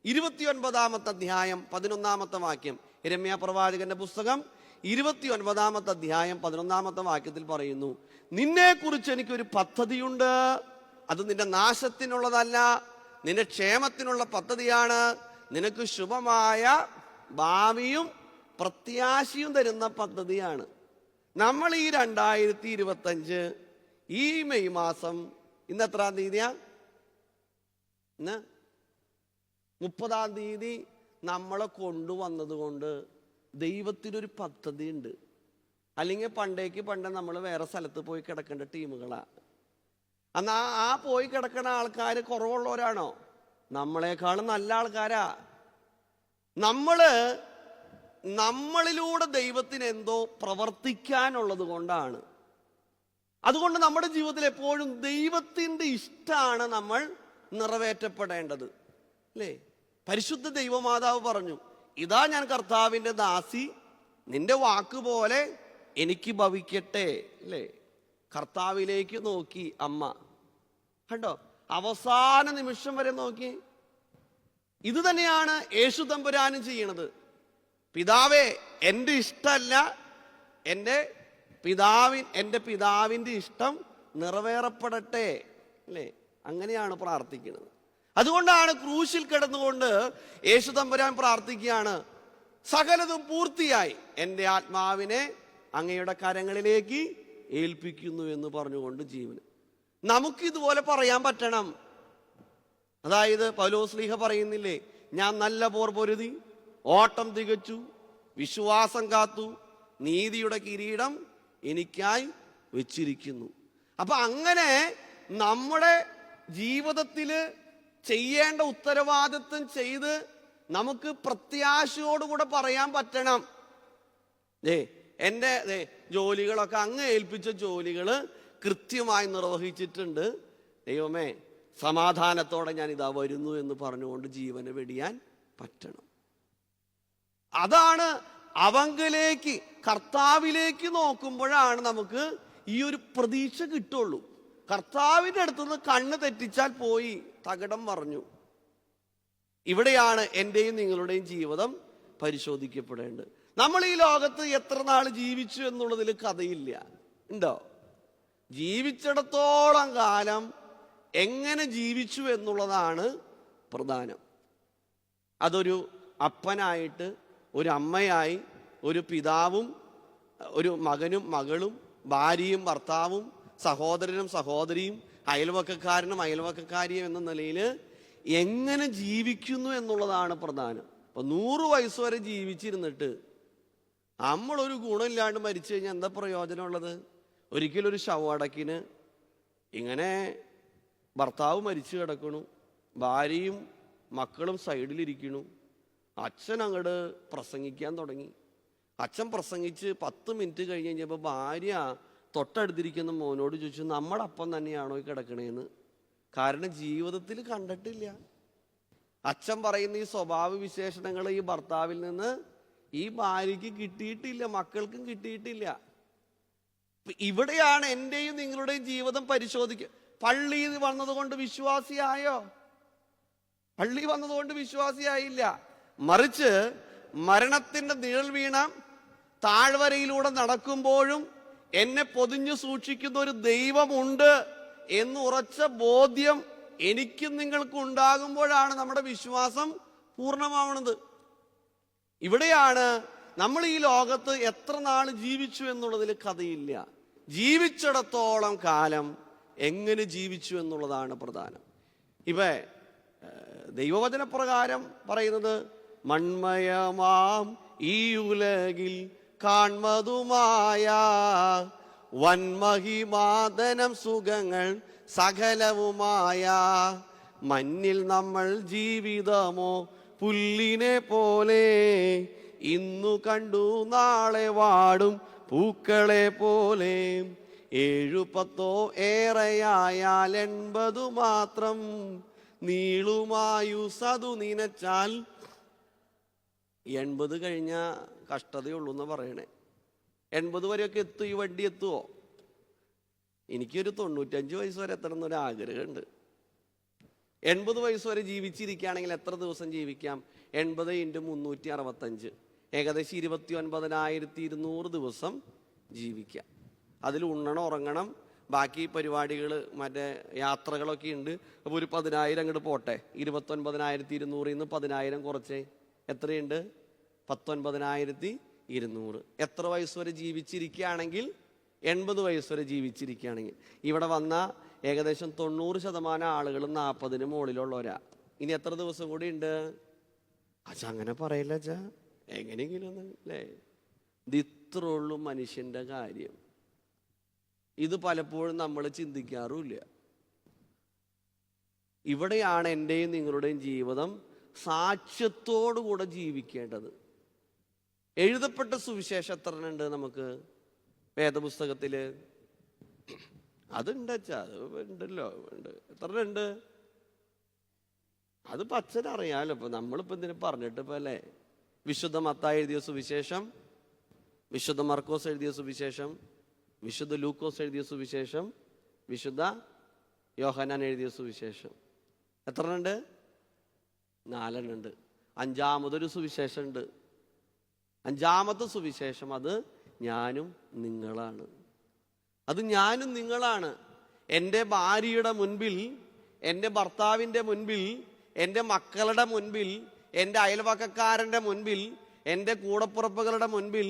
29-ാമത്തെ അധ്യായം 11-ാമത്തെ വാക്യം, യെരമ്യാ പ്രവാചകന്റെ പുസ്തകം 29-ാമത്തെ അധ്യായം 11-ാമത്തെ വാക്യത്തിൽ പറയുന്നു, നിന്നെ കുറിച്ച് എനിക്കൊരു പദ്ധതിയുണ്ട്, അത് നിന്റെ നാശത്തിനുള്ളതല്ല, നിന്റെ ക്ഷേമത്തിനുള്ള പദ്ധതിയാണ്, നിനക്ക് ശുഭമായ ഭാവിയും പ്രത്യാശയും തരുന്ന പദ്ധതിയാണ്. നമ്മൾ ഈ 2025 ഈ മെയ് മാസം ഇന്ന് എത്രാം തീയതിയാ? ഇന്ന് 30-ാം തീയതി നമ്മളെ കൊണ്ടുവന്നത് കൊണ്ട് ദൈവത്തിനൊരു പദ്ധതി ഉണ്ട്. അല്ലെങ്കിൽ പണ്ട് നമ്മൾ വേറെ സ്ഥലത്ത് പോയി കിടക്കേണ്ട ടീമുകളാ. എന്നാ ആ പോയി കിടക്കുന്ന ആൾക്കാർ കുറവുള്ളവരാണോ? നമ്മളെക്കാളും നല്ല ആൾക്കാരാ. നമ്മളിലൂടെ ദൈവത്തിന് എന്തോ പ്രവർത്തിക്കാനുള്ളത് കൊണ്ടാണ്. അതുകൊണ്ട് നമ്മുടെ ജീവിതത്തിൽ എപ്പോഴും ദൈവത്തിൻ്റെ ഇഷ്ടമാണ് നമ്മൾ നിറവേറ്റപ്പെടേണ്ടത് അല്ലേ? പരിശുദ്ധ ദൈവമാതാവ് പറഞ്ഞു, ഇതാ ഞാൻ കർത്താവിൻ്റെ ദാസി, നിന്റെ വാക്കുപോലെ എനിക്ക് ഭവിക്കട്ടെ അല്ലേ? കർത്താവിലേക്ക് നോക്കി അമ്മ. കണ്ടോ, അവസാന നിമിഷം വരെ നോക്കി. ഇത് തന്നെയാണ് യേശു തമ്പുരാനും ചെയ്യണത്. പിതാവേ, എൻ്റെ ഇഷ്ടമല്ല, എൻ്റെ എൻ്റെ പിതാവിൻ്റെ ഇഷ്ടം നിറവേറപ്പെടട്ടെ, അല്ലേ? അങ്ങനെയാണ് പ്രാർത്ഥിക്കുന്നത്. അതുകൊണ്ടാണ് ക്രൂശിൽ കിടന്നുകൊണ്ട് യേശു തമ്പുരാൻ പ്രാർത്ഥിക്കുകയാണ്, സകലതും പൂർത്തിയായി, എൻ്റെ ആത്മാവിനെ അങ്ങയുടെ കരങ്ങളിലേക്ക് ഏൽപ്പിക്കുന്നു എന്ന് പറഞ്ഞുകൊണ്ട് ജീവൻ. നമുക്കിതുപോലെ പറയാൻ പറ്റണം. അതായത് പൗലോസ്ലീഹ പറയുന്നില്ലേ, ഞാൻ നല്ല പോർ പൊരുതി, ഓട്ടം തികച്ചു, വിശ്വാസം കാത്തു, നീതിയുടെ കിരീടം എനിക്കായി വെച്ചിരിക്കുന്നു. അപ്പൊ അങ്ങനെ നമ്മുടെ ജീവിതത്തിൽ ചെയ്യേണ്ട ഉത്തരവാദിത്വം ചെയ്ത് നമുക്ക് പ്രത്യാശയോടുകൂടെ പറയാൻ പറ്റണം, എൻ്റെ ജോലികളൊക്കെ അങ്ങ് ഏൽപ്പിച്ച ജോലികൾ കൃത്യമായി നിർവഹിച്ചിട്ടുണ്ട്, ദൈവമേ സമാധാനത്തോടെ ഞാൻ ഇതാ വരുന്നു എന്ന് പറഞ്ഞുകൊണ്ട് ജീവനെ വെടിയാൻ പറ്റണം. അതാണ് അവങ്കിലേക്ക്, കർത്താവിലേക്ക് നോക്കുമ്പോഴാണ് നമുക്ക് ഈ ഒരു പ്രതീക്ഷ കിട്ടുള്ളൂ. കർത്താവിൻ്റെ അടുത്തുനിന്ന് കണ്ണ് തെറ്റിച്ചാൽ പോയി, തകിടം മറിഞ്ഞു. ഇവിടെയാണ് എൻ്റെയും നിങ്ങളുടെയും ജീവിതം പരിശോധിക്കപ്പെടേണ്ടത്. നമ്മൾ ഈ ലോകത്ത് എത്ര നാൾ ജീവിച്ചു എന്നുള്ളതിൽ കഥയില്ല, ഉണ്ടോ? ജീവിച്ചിടത്തോളം കാലം എങ്ങനെ ജീവിച്ചു എന്നുള്ളതാണ് പ്രധാനം. അതൊരു അപ്പനായിട്ട്, ഒരു അമ്മയായി, ഒരു പിതാവും ഒരു മകനും മകളും, ഭാര്യയും ഭർത്താവും, സഹോദരനും സഹോദരിയും, അയൽവക്കക്കാരനും അയൽവക്കക്കാരിയും എന്ന നിലയിൽ എങ്ങനെ ജീവിക്കുന്നു എന്നുള്ളതാണ് പ്രധാനം. അപ്പൊ 100 വയസ്സ് വരെ ജീവിച്ചിരുന്നിട്ട് നമ്മളൊരു ഗുണമില്ലാണ്ട് മരിച്ചു കഴിഞ്ഞാൽ എന്താ പ്രയോജനമുള്ളത്? ഒരിക്കലും ഒരു ശവടക്കിന് ഇങ്ങനെ ഭർത്താവ് മരിച്ചു കിടക്കണു, ഭാര്യയും മക്കളും സൈഡിലിരിക്കണു, അച്ഛൻ അങ്ങോട്ട് പ്രസംഗിക്കാൻ തുടങ്ങി. അച്ഛൻ പ്രസംഗിച്ച് 10 മിനിറ്റ് കഴിഞ്ഞ് കഴിഞ്ഞപ്പോൾ ഭാര്യ തൊട്ടടുത്തിരിക്കുന്ന മോനോട് ചോദിച്ചു, നമ്മുടെ അപ്പം തന്നെയാണോ ഈ കിടക്കണേന്ന്? കാരണം ജീവിതത്തിൽ കണ്ടിട്ടില്ല. അച്ഛൻ പറയുന്ന ഈ സ്വഭാവ വിശേഷണങ്ങൾ ഈ ഭർത്താവിൽ നിന്ന് ഈ ഭാര്യയ്ക്ക് കിട്ടിയിട്ടില്ല, മക്കൾക്കും കിട്ടിയിട്ടില്ല. ഇവിടെയാണ് എൻ്റെയും നിങ്ങളുടെയും ജീവിതം പരിശോധിക്കുക. പള്ളിയിൽ വന്നതുകൊണ്ട് വിശ്വാസിയായോ? പള്ളി വന്നതുകൊണ്ട് വിശ്വാസിയായില്ല. മറിച്ച് മരണത്തിന്റെ നിഴൽ വീണ താഴ്വരയിലൂടെ നടക്കുമ്പോഴും എന്നെ പൊതിഞ്ഞു സൂക്ഷിക്കുന്ന ഒരു ദൈവമുണ്ട് എന്ന് ഉറച്ച ബോധ്യം എനിക്കും നിങ്ങൾക്കും ഉണ്ടാകുമ്പോഴാണ് നമ്മുടെ വിശ്വാസം പൂർണ്ണമാവുന്നത്. ഇവിടെയാണ് നമ്മൾ ഈ ലോകത്ത് എത്ര നാൾ ജീവിച്ചു എന്നുള്ളതിൽ കഥയില്ല. ജീവിച്ചിടത്തോളം കാലം എങ്ങനെ ജീവിച്ചു എന്നുള്ളതാണ് പ്രധാനം. ദൈവവചന പ്രകാരം പറയുന്നത്, മൺമയമാം ഈ ഉലകിൽ കാൺമതുമായ വൻമഹിമാദനം സുഖങ്ങൾ സകലവുമായ മഞ്ഞിൽ നമ്മൾ ജീവിതമോ പുല്ലിനെ പോലെ, ഇന്നു കണ്ടു നാളെ വാടും പൂക്കളെ പോലെ. 7-10 ഏറെയായാൽ 80 മാത്രം, നീളുമായുസതു നിനച്ചാൽ 80 കഴിഞ്ഞ കഷ്ടതയുള്ളൂ എന്ന് പറയണേ. 80 വരെയൊക്കെ എത്തും, ഈ വണ്ടി എത്തുമോ? എനിക്കൊരു 95 വയസ്സ് വരെ എത്തണം എന്നൊരു ആഗ്രഹമുണ്ട്. 80 വയസ്സ് വരെ ജീവിച്ചിരിക്കുകയാണെങ്കിൽ എത്ര ദിവസം ജീവിക്കാം? 80 × 365, ഏകദേശം 29,200 ദിവസം ജീവിക്കാം. അതിൽ ഉണ്ണണം, ഉറങ്ങണം, ബാക്കി പരിപാടികൾ, മറ്റേ യാത്രകളൊക്കെ ഉണ്ട്. അപ്പോൾ ഒരു 10,000 അങ്ങോട്ട് പോട്ടെ. 29,200 10,000 കുറച്ചേ എത്രയുണ്ട്? 19,200. എത്ര വയസ്സ് വരെ ജീവിച്ചിരിക്കുകയാണെങ്കിൽ? 80 വയസ്സ് വരെ ജീവിച്ചിരിക്കുകയാണെങ്കിൽ. ഇവിടെ വന്ന ഏകദേശം 90% ആളുകൾ 40-ന് മുകളിലുള്ളവരാ. ഇനി എത്ര ദിവസം കൂടി ഉണ്ട്? അച്ഛാ അങ്ങനെ പറയില്ല അച്ഛാ, എങ്ങനെയെങ്കിലും അല്ലേ. ഇത് ഇത്രേ ഉള്ളൂ മനുഷ്യന്റെ കാര്യം. ഇത് പലപ്പോഴും നമ്മൾ ചിന്തിക്കാറുമില്ല. ഇവിടെയാണ് എൻ്റെയും നിങ്ങളുടെയും ജീവിതം സാക്ഷ്യത്തോടുകൂടെ ജീവിക്കേണ്ടത്. എഴുതപ്പെട്ട സുവിശേഷം എത്ര ഉണ്ട് നമുക്ക് വേദപുസ്തകത്തില്? അതുണ്ട് അച്ഛാ, അത് ഉണ്ടല്ലോ, ഉണ്ട്. എത്ര ഉണ്ട്? അത് പച്ചനറിയാലോ. ഇപ്പൊ നമ്മളിപ്പോ എന്തിനു പറഞ്ഞിട്ട് ഇപ്പൊ അല്ലേ? വിശുദ്ധ മത്തായി എഴുതിയ സുവിശേഷം, വിശുദ്ധ മർക്കോസ് എഴുതിയ സുവിശേഷം, വിശുദ്ധ ലൂക്കോസ് എഴുതിയ സുവിശേഷം, വിശുദ്ധ യോഹന്നാൻ എഴുതിയ സുവിശേഷം. എത്ര ഉണ്ട്? 4 ഉണ്ട്. 5-മതൊരു സുവിശേഷം ഉണ്ട്. 5-മത്തെ സുവിശേഷം അത് ഞാനും നിങ്ങളാണ്. അത് ഞാനും നിങ്ങളാണ്. എൻ്റെ ഭാര്യയുടെ മുൻപിൽ, എൻ്റെ ഭർത്താവിൻ്റെ മുൻപിൽ, എൻ്റെ മക്കളുടെ മുൻപിൽ, എൻ്റെ അയൽവക്കക്കാരൻ്റെ മുൻപിൽ, എൻ്റെ കൂടപ്പുറപ്പുകളുടെ മുൻപിൽ,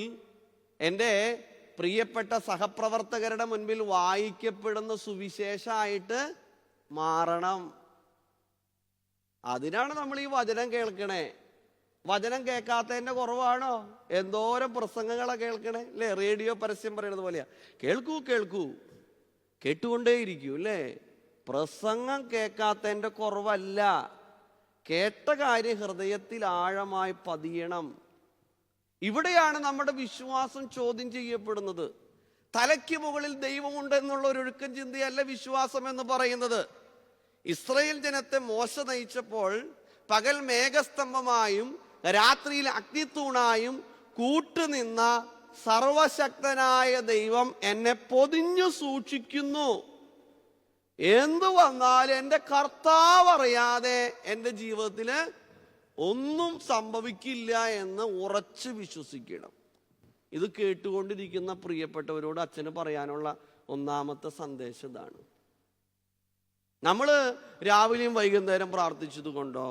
എൻ്റെ പ്രിയപ്പെട്ട സഹപ്രവർത്തകരുടെ മുൻപിൽ വായിക്കപ്പെടുന്ന സുവിശേഷമായിട്ട് മാറണം. അതിനാണ് നമ്മൾ ഈ വചനം കേൾക്കണേ. വചനം കേൾക്കാത്തതിൻ്റെ കുറവാണോ? എന്തോരം പ്രസംഗങ്ങളാണ് കേൾക്കണേ അല്ലേ? റേഡിയോ പരസ്യം പറയുന്നത് പോലെയാ. കേൾക്കൂ കേൾക്കൂ, കേട്ടുകൊണ്ടേയിരിക്കൂ അല്ലേ? പ്രസംഗം കേൾക്കാത്തതിൻ്റെ കുറവല്ല, കേട്ട കാര്യം ഹൃദയത്തിൽ ആഴമായി പതിയണം. ഇവിടെയാണ് നമ്മുടെ വിശ്വാസം ചോദ്യം ചെയ്യപ്പെടുന്നത്. തലയ്ക്ക് മുകളിൽ ദൈവമുണ്ട് എന്നുള്ള ഒരു ഒഴുക്കൻ ചിന്തയല്ല വിശ്വാസം എന്ന് പറയുന്നത്. ഇസ്രായേൽ ജനത്തെ മോശ നയിച്ചപ്പോൾ പകൽ മേഘസ്തംഭമായും രാത്രിയിൽ അഗ്നിത്തൂണായും കൂട്ടുനിന്ന സർവശക്തനായ ദൈവം എന്നെ പൊതിഞ്ഞു സൂക്ഷിക്കുന്നു. എന്തു വന്നാലും എൻ്റെ കർത്താവ് അറിയാതെ എൻ്റെ ജീവിതത്തിൽ ഒന്നും സംഭവിക്കില്ല എന്ന് ഉറച്ചു വിശ്വസിക്കണം. ഇത് കേട്ടുകൊണ്ടിരിക്കുന്ന പ്രിയപ്പെട്ടവരോട് അച്ഛന് പറയാനുള്ള ഒന്നാമത്തെ സന്ദേശം ഇതാണ്. നമ്മൾ രാവിലെയും വൈകുന്നേരം പ്രാർത്ഥിച്ചത് കൊണ്ടോ,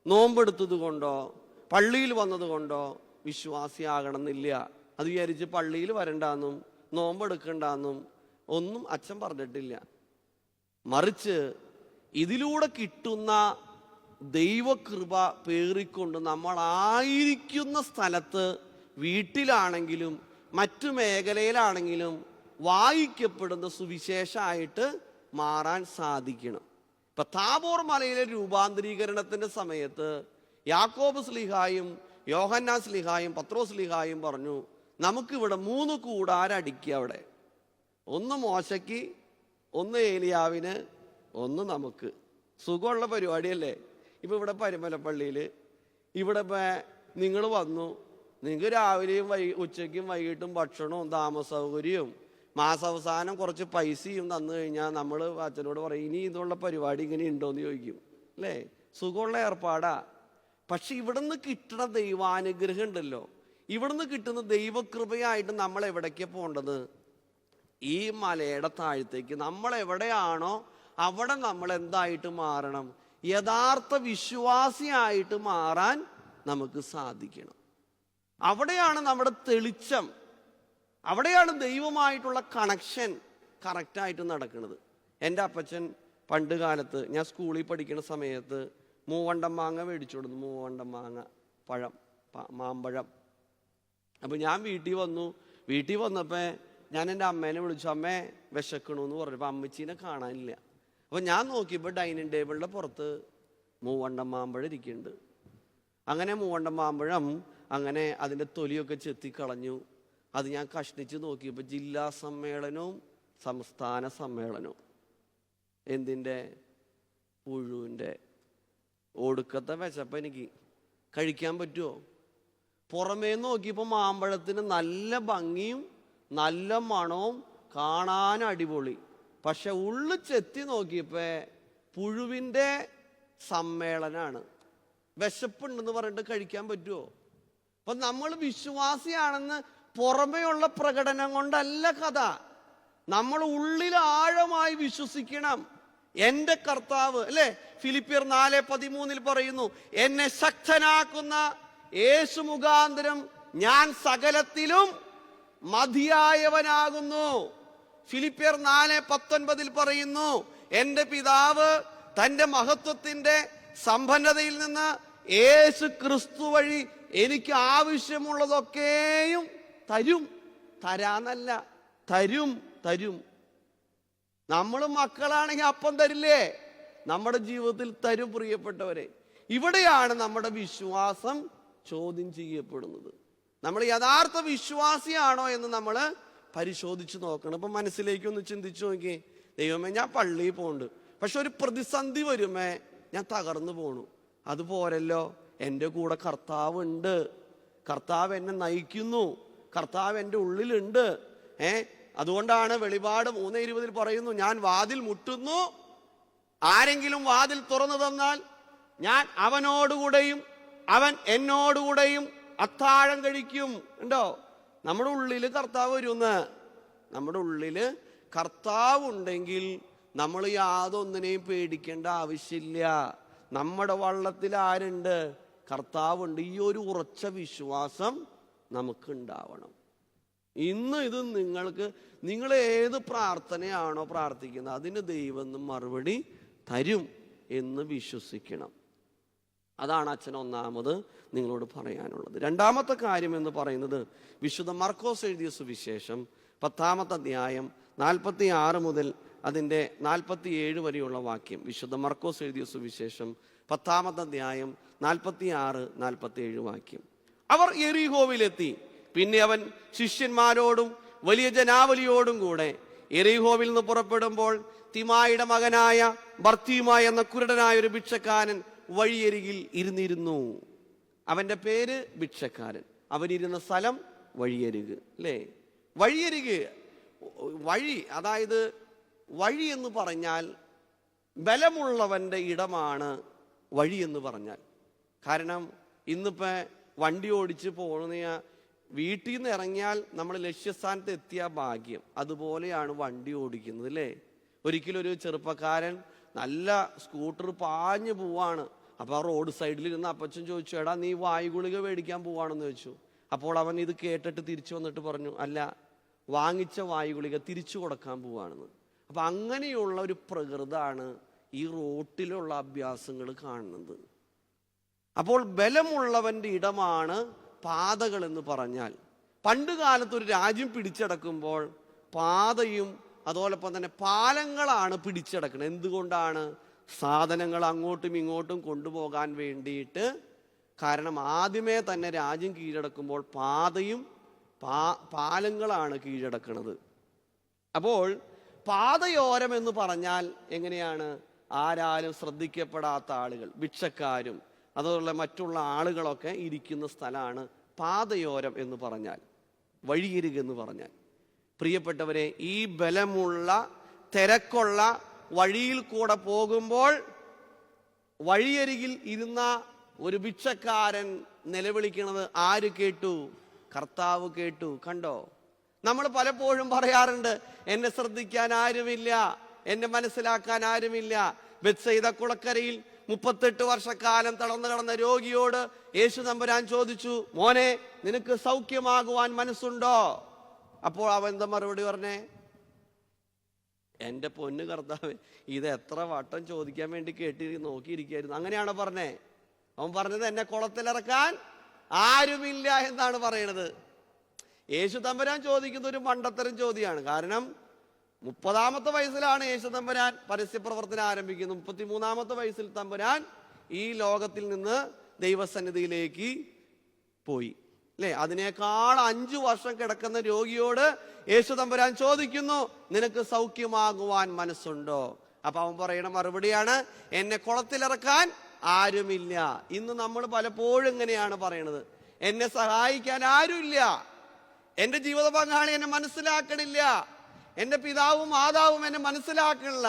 നോമ്പെടുത്തത് കൊണ്ടോ, പള്ളിയിൽ വന്നത് കൊണ്ടോ വിശ്വാസിയാകണമെന്നില്ല. അത് വിചാരിച്ച് പള്ളിയിൽ വരണ്ടെന്നും നോമ്പെടുക്കണ്ടെന്നും ഒന്നും അച്ഛൻ പറഞ്ഞിട്ടില്ല. മറിച്ച് ഇതിലൂടെ കിട്ടുന്ന ദൈവകൃപ പേറിക്കൊണ്ട് നമ്മളായിരിക്കുന്ന സ്ഥലത്ത്, വീട്ടിലാണെങ്കിലും മറ്റു മേഖലയിലാണെങ്കിലും വായിക്കപ്പെടുന്ന സുവിശേഷമായിട്ട് മാറാൻ സാധിക്കണം. ഇപ്പൊ താബോർ മലയിലെ രൂപാന്തരീകരണത്തിന്റെ സമയത്ത് യാക്കോബ് സ്ലീഹായും യോഹന്നാൻ സ്ലീഹായും പത്രോസ് സ്ലീഹായും പറഞ്ഞു, നമുക്കിവിടെ 3 കൂടാരടിക്കുക. അവിടെ ഒന്ന് മോശയ്ക്ക്, ഒന്ന് ഏലിയാവിന്, ഒന്ന് നമുക്ക്. സുഖമുള്ള പരിപാടിയല്ലേ? ഇപ്പൊ ഇവിടെ പരുമലപ്പള്ളിയിൽ ഇവിടെ നിങ്ങൾ വന്നു, നിങ്ങൾക്ക് രാവിലെയും ഉച്ചയ്ക്കും വൈകിട്ടും ഭക്ഷണവും താമസ സൗകര്യവും മാസാവസാനം കുറച്ച് പൈസയും തന്നു കഴിഞ്ഞാൽ നമ്മൾ അച്ഛനോട് പറയും, ഇനി ഇതുള്ള പരിപാടി ഇങ്ങനെ ഉണ്ടോയെന്ന് ചോദിക്കും അല്ലേ? സുഖമുള്ള ഏർപ്പാടാ. പക്ഷെ ഇവിടുന്ന് കിട്ടുന്ന ദൈവാനുഗ്രഹം ഉണ്ടല്ലോ, ഇവിടുന്ന് കിട്ടുന്ന ദൈവകൃപയായിട്ട് നമ്മൾ എവിടേക്ക് പോകേണ്ടത്? ഈ മലയുടെ താഴത്തേക്ക്. നമ്മൾ എവിടെയാണോ അവിടെ നമ്മൾ എന്തായിട്ട് മാറണം? യഥാർത്ഥ വിശ്വാസിയായിട്ട് മാറാൻ നമുക്ക് സാധിക്കണം. അവിടെയാണ് നമ്മുടെ തെളിച്ചം, അവിടെയാണ് ദൈവമായിട്ടുള്ള കണക്ഷൻ കറക്റ്റായിട്ട് നടക്കുന്നത്. എൻ്റെ അപ്പച്ചൻ പണ്ട് കാലത്ത് ഞാൻ സ്കൂളിൽ പഠിക്കുന്ന സമയത്ത് മൂവണ്ടം മാങ്ങ മേടിച്ചു കൊടുത്തു. മൂവണ്ടം മാങ്ങ പഴം, മാമ്പഴം. അപ്പം ഞാൻ വീട്ടിൽ വന്നു. വീട്ടിൽ വന്നപ്പോൾ ഞാൻ എൻ്റെ അമ്മേനെ വിളിച്ചു, അമ്മേ വിശക്കണമെന്ന് പറഞ്ഞപ്പോൾ അമ്മച്ചീനെ കാണാനില്ല. അപ്പം ഞാൻ നോക്കിയപ്പോൾ ഡൈനിങ് ടേബിളിൻ്റെ പുറത്ത് മൂവണ്ടം മാമ്പഴം ഇരിക്കുന്നുണ്ട്. അങ്ങനെ മൂവണ്ടം മാമ്പഴം അങ്ങനെ അതിൻ്റെ തൊലിയൊക്കെ ചെത്തിക്കളഞ്ഞു. അത് ഞാൻ കഷ്ണിച്ച് നോക്കിയപ്പോൾ ജില്ലാ സമ്മേളനവും സംസ്ഥാന സമ്മേളനവും. എന്തിൻ്റെ? പുഴുവിൻ്റെ. ഒടുക്കത്തെ വിശപ്പം എനിക്ക്. കഴിക്കാൻ പറ്റുമോ? പുറമേ നോക്കിയപ്പോൾ മാമ്പഴത്തിന് നല്ല ഭംഗിയും നല്ല മണവും കാണാൻ അടിപൊളി. പക്ഷെ ഉള്ളു ചെത്തി നോക്കിയപ്പോൾ പുഴുവിൻ്റെ സമ്മേളനമാണ്. വിശപ്പുണ്ടെന്ന് പറഞ്ഞിട്ട് കഴിക്കാൻ പറ്റുമോ? അപ്പൊ നമ്മൾ വിശ്വാസിയാണെന്ന് പുറമേയുള്ള പ്രകടനം കൊണ്ടല്ല കഥ. നമ്മൾ ഉള്ളിൽ ആഴമായി വിശ്വസിക്കണം. എൻ്റെ കർത്താവ് അല്ലെ, ഫിലിപ്പിയർ 4:13 പറയുന്നു, എന്നെ ശക്തനാക്കുന്ന യേശു മുഖാന്തരം ഞാൻ സകലത്തിലും മതിയായവനാകുന്നു. ഫിലിപ്പിയർ 4:19 പറയുന്നു, എൻ്റെ പിതാവ് തൻ്റെ മഹത്വത്തിന്റെ സമ്പന്നതയിൽ നിന്ന് യേശു ക്രിസ്തു വഴി എനിക്ക് ആവശ്യമുള്ളതൊക്കെയും തരും. തരാന്നല്ല, തരും. നമ്മൾ മക്കളാണെങ്കിൽ അപ്പം തരില്ലേ? നമ്മുടെ ജീവിതത്തിൽ തരും പ്രിയപ്പെട്ടവരെ. ഇവിടെയാണ് നമ്മുടെ വിശ്വാസം ചോദ്യം ചെയ്യപ്പെടുന്നത്. നമ്മൾ യഥാർത്ഥ വിശ്വാസിയാണോ എന്ന് നമ്മൾ പരിശോധിച്ച് നോക്കണം. ഇപ്പം മനസ്സിലേക്കൊന്ന് ചിന്തിച്ചു നോക്കി, ദൈവമേ ഞാൻ പള്ളിയിൽ പോകുന്നുണ്ട്, പക്ഷെ ഒരു പ്രതിസന്ധി വരുമേ ഞാൻ തകർന്നു പോണു. അതുപോരല്ലോ, എൻ്റെ കൂടെ കർത്താവ് ഉണ്ട്, കർത്താവ് എന്നെ നയിക്കുന്നു, കർത്താവ് എൻ്റെ ഉള്ളിലുണ്ട്. അതുകൊണ്ടാണ് വെളിപാട് 3:20 പറയുന്നു, ഞാൻ വാതിൽ മുട്ടുന്നു, ആരെങ്കിലും വാതിൽ തുറന്നു തന്നാൽ ഞാൻ അവനോടുകൂടെയും അവൻ എന്നോടുകൂടെയും അത്താഴം കഴിക്കും. ഉണ്ടോ? നമ്മുടെ ഉള്ളിൽ കർത്താവ് വരുമെന്ന്. നമ്മുടെ ഉള്ളിൽ കർത്താവ് ഉണ്ടെങ്കിൽ നമ്മൾ യാതൊന്നിനെയും പേടിക്കേണ്ട ആവശ്യമില്ല. നമ്മുടെ വള്ളത്തിൽ ആരുണ്ട്? കർത്താവുണ്ട്. ഈ ഒരു ഉറച്ച വിശ്വാസം നമുക്കുണ്ടാവണം. ഇന്ന് ഇത് നിങ്ങൾ ഏത് പ്രാർത്ഥനയാണോ പ്രാർത്ഥിക്കുന്നത് അതിന് ദൈവം മറുപടി തരും എന്ന് വിശ്വസിക്കണം. അതാണ് അച്ഛൻ ഒന്നാമത് നിങ്ങളോട് പറയാനുള്ളത്. രണ്ടാമത്തെ കാര്യം എന്ന് പറയുന്നത് വിശുദ്ധ മർക്കോസ് എഴുതിയ സുവിശേഷം 10-ാമത്തെ അധ്യായം 46 മുതൽ അതിൻ്റെ 47 വരെയുള്ള വാക്യം. വിശുദ്ധ മർക്കോസ് എഴുതിയ സുവിശേഷം 10-ാമത്തെ അധ്യായം 46-47 വാക്യം. അവർ യെരിഹോവിലെത്തി. പിന്നെ അവൻ ശിഷ്യന്മാരോടും വലിയ ജനാവലിയോടും കൂടെ യെരിഹോവിൽ നിന്ന് പുറപ്പെടുമ്പോൾ തിമായിയുടെ മകനായ ബർത്തീമായ എന്ന കുരുടനായ ഒരു ഭിക്ഷക്കാരൻ വഴിയരികിൽ ഇരുന്നിരുന്നു. അവന്റെ പേര് ഭിക്ഷക്കാരൻ. അവനിരുന്ന സ്ഥലം വഴിയരിക്. അല്ലേ? വഴിയരിക്, വഴി, അതായത് വഴി എന്ന് പറഞ്ഞാൽ ബലമുള്ളവന്റെ ഇടമാണ് വഴി എന്ന് പറഞ്ഞാൽ. കാരണം ഇന്നിപ്പോ വണ്ടി ഓടിച്ച് പോകുന്ന വീട്ടിൽ നിന്ന് ഇറങ്ങിയാൽ നമ്മൾ ലക്ഷ്യസ്ഥാനത്ത് എത്തിയ ഭാഗ്യം. അതുപോലെയാണ് വണ്ടി ഓടിക്കുന്നത്. അല്ലേ? ഒരിക്കലും ഒരു ചെറുപ്പക്കാരൻ നല്ല സ്കൂട്ടർ പാഞ്ഞു പോവാണ്. അപ്പോൾ ആ റോഡ് സൈഡിൽ ഇരുന്ന് അപ്പച്ചൻ ചോദിച്ചു, എടാ നീ വായുഗുളിക മേടിക്കാൻ പോവാണെന്ന് ചോദിച്ചു. അപ്പോൾ അവൻ ഇത് കേട്ടിട്ട് തിരിച്ചു വന്നിട്ട് പറഞ്ഞു, അല്ല, വാങ്ങിച്ച വായുഗുളിക തിരിച്ചു കൊടുക്കാൻ പോവാണെന്ന്. അപ്പം അങ്ങനെയുള്ള ഒരു പ്രകൃതാണ് ഈ റോട്ടിലുള്ള അഭ്യാസങ്ങൾ കാണുന്നത്. അപ്പോൾ ബലമുള്ളവന്റെ ഇടമാണ് പാതകൾ എന്ന് പറഞ്ഞാൽ. പണ്ട് കാലത്ത് ഒരു രാജ്യം പിടിച്ചടക്കുമ്പോൾ പാതയും അതോടൊപ്പം തന്നെ പാലങ്ങളാണ് പിടിച്ചടക്കുന്നത്. എന്തുകൊണ്ടാണ്? സാധനങ്ങൾ അങ്ങോട്ടും ഇങ്ങോട്ടും കൊണ്ടുപോകാൻ വേണ്ടിയിട്ട്. കാരണം ആദ്യമേ തന്നെ രാജ്യം കീഴടക്കുമ്പോൾ പാതയും പാലങ്ങളാണ് കീഴടക്കുന്നത്. അപ്പോൾ പാതയോരം എന്ന് പറഞ്ഞാൽ എങ്ങനെയാണ്? ആരാലും ശ്രദ്ധിക്കപ്പെടാത്ത ആളുകൾ, ഭിക്ഷക്കാരും അതുപോലെ മറ്റുള്ള ആളുകളൊക്കെ ഇരിക്കുന്ന സ്ഥലമാണ് പാതയോരം എന്ന് പറഞ്ഞാൽ, വഴിയരിക് എന്ന് പറഞ്ഞാൽ. പ്രിയപ്പെട്ടവരെ, ഈ ബലമുള്ള തിരക്കുള്ള വഴിയിൽ കൂടെ പോകുമ്പോൾ വഴിയരികിൽ ഇരുന്ന ഒരു ഭിക്ഷക്കാരൻ നിലവിളിക്കുന്നത് ആര് കേട്ടു? കർത്താവ് കേട്ടു. കണ്ടോ? നമ്മൾ പലപ്പോഴും പറയാറുണ്ട്, എന്നെ ശ്രദ്ധിക്കാൻ ആരുമില്ല, എന്നെ മനസ്സിലാക്കാൻ ആരുമില്ല. ബെത്സയിദ കുളക്കരയിൽ 38 വർഷക്കാലം തളർന്നു കിടന്ന രോഗിയോട് യേശു തമ്പുരാൻ ചോദിച്ചു, മോനെ, നിനക്ക് സൗഖ്യമാകുവാൻ മനസ്സുണ്ടോ? അപ്പോൾ അവൻ എന്താ മറുപടി പറഞ്ഞേ? എൻ്റെ പൊന്നു കർത്താവേ, ഇത് എത്ര വട്ടം ചോദിക്കാൻ വേണ്ടി നോക്കിയിരിക്കായിരുന്നു. അങ്ങനെയാണോ പറഞ്ഞേ? അവൻ പറഞ്ഞത് എന്നെ കുളത്തിലിറക്കാൻ ആരുമില്ല എന്നാണ് പറയണത്. യേശു തമ്പുരാൻ ചോദിക്കുന്ന ഒരു മണ്ടത്തരം ചോദ്യമാണ്. കാരണം 30-ാമത്തെ വയസ്സിലാണ് യേശു തമ്പുരാൻ പരസ്യപ്രവർത്തനം ആരംഭിക്കുന്നത്. 33-ാമത്തെ വയസ്സിൽ തമ്പുരാൻ ഈ ലോകത്തിൽ നിന്ന് ദൈവസന്നിധിയിലേക്ക് പോയി. അല്ലേ? അതിനേക്കാൾ 5 വർഷം കിടക്കുന്ന രോഗിയോട് യേശു തമ്പുരാൻ ചോദിക്കുന്നു, നിനക്ക് സൗഖ്യമാകുവാൻ മനസ്സുണ്ടോ? അപ്പൊ അവൻ പറയണ മറുപടിയാണ്, എന്നെ കുളത്തിലിറക്കാൻ ആരുമില്ല. ഇന്ന് നമ്മൾ പലപ്പോഴും ഇങ്ങനെയാണ് പറയണത്, എന്നെ സഹായിക്കാൻ ആരുമില്ല, എൻ്റെ ജീവിത പങ്കാളി എന്നെ മനസ്സിലാക്കണില്ല, എൻ്റെ പിതാവും മാതാവും എന്നെ മനസ്സിലാക്കണില്ല,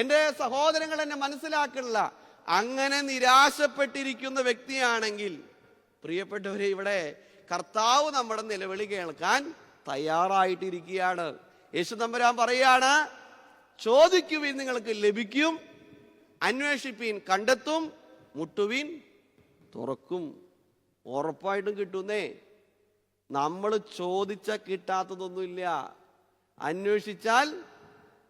എൻ്റെ സഹോദരങ്ങൾ എന്നെ മനസ്സിലാക്കണില്ല. അങ്ങനെ നിരാശപ്പെട്ടിരിക്കുന്ന വ്യക്തിയാണെങ്കിൽ പ്രിയപ്പെട്ടവരെ, ഇവിടെ കർത്താവ് നമ്മുടെ നിലവിളി കേൾക്കാൻ തയ്യാറായിട്ടിരിക്കുകയാണ്. യേശു തമ്പുരാൻ പറയാണ്, ചോദിക്കുവിൻ നിങ്ങൾക്ക് ലഭിക്കും, അന്വേഷിപ്പീൻ കണ്ടെത്തും, മുട്ടുവിൻ തുറക്കും. ഉറപ്പായിട്ടും കിട്ടുന്നേ. നമ്മൾ ചോദിച്ചാൽ കിട്ടാത്തതൊന്നുമില്ല, അന്വേഷിച്ചാൽ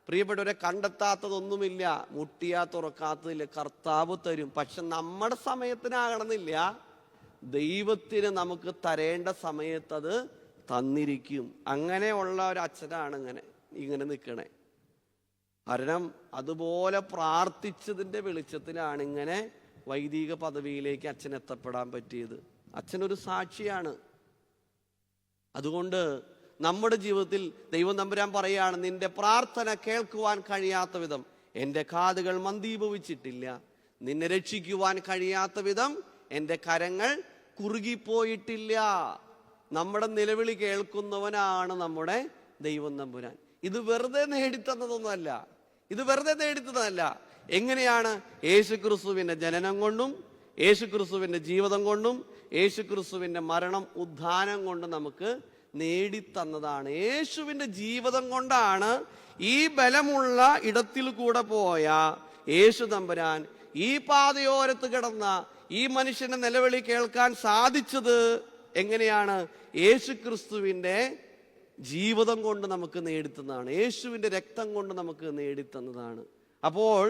പ്രിയപ്പെട്ടവരെ കണ്ടെത്താത്തതൊന്നുമില്ല, മുട്ടിയാ തുറക്കാത്തതില്ല. കർത്താവ് തരും. പക്ഷെ നമ്മുടെ സമയത്തിനാകണമെന്നില്ല, ദൈവത്തിന് നമുക്ക് തരേണ്ട സമയത്ത് അത് തന്നിരിക്കും. അങ്ങനെയുള്ള ഒരു അച്ഛനാണ് ഇങ്ങനെ നിൽക്കണേ. കാരണം അതുപോലെ പ്രാർത്ഥിച്ചതിൻ്റെ വെളിച്ചത്തിലാണ് ഇങ്ങനെ വൈദിക പദവിയിലേക്ക് അച്ഛൻ എത്തപ്പെടാൻ പറ്റിയത്. അച്ഛനൊരു സാക്ഷിയാണ്. അതുകൊണ്ട് നമ്മുടെ ജീവിതത്തിൽ ദൈവം തമ്പുരാൻ പറയാണ്, നിന്റെ പ്രാർത്ഥന കേൾക്കുവാൻ കഴിയാത്ത വിധം എൻ്റെ കാതുകൾ മന്ദീഭവിച്ചിട്ടില്ല, നിന്നെ രക്ഷിക്കുവാൻ കഴിയാത്ത വിധം എൻ്റെ കരങ്ങൾ കുറുകിപ്പോയിട്ടില്ല. നമ്മുടെ നിലവിളി കേൾക്കുന്നവനാണ് നമ്മുടെ ദൈവം തമ്പുരാൻ. ഇത് വെറുതെ നേടിത്തന്നതൊന്നുമല്ല, ഇത് വെറുതെ നേടിത്തന്നതല്ല. എങ്ങനെയാണ്? യേശുക്രിസ്തുവിൻ്റെ ജനനം കൊണ്ടും യേശുക്രിസ്തുവിൻ്റെ ജീവിതം കൊണ്ടും യേശുക്രിസ്തുവിൻ്റെ മരണം ഉദ്ധാനം കൊണ്ടും നമുക്ക് നേടിത്തന്നതാണ്. യേശുവിൻ്റെ ജീവിതം കൊണ്ടാണ് ഈ ബലമുള്ള ഇടത്തിൽ കൂടെ പോയ യേശു തമ്പുരാൻ ഈ പാതയോരത്ത് കിടന്ന ഈ മനുഷ്യന്റെ നിലവിളി കേൾക്കാൻ സാധിച്ചത്. എങ്ങനെയാണ്? യേശു ക്രിസ്തുവിൻ്റെ ജീവിതം കൊണ്ട് നമുക്ക് നേടിത്തന്നതാണ്, യേശുവിൻ്റെ രക്തം കൊണ്ട് നമുക്ക് നേടിത്തന്നതാണ്. അപ്പോൾ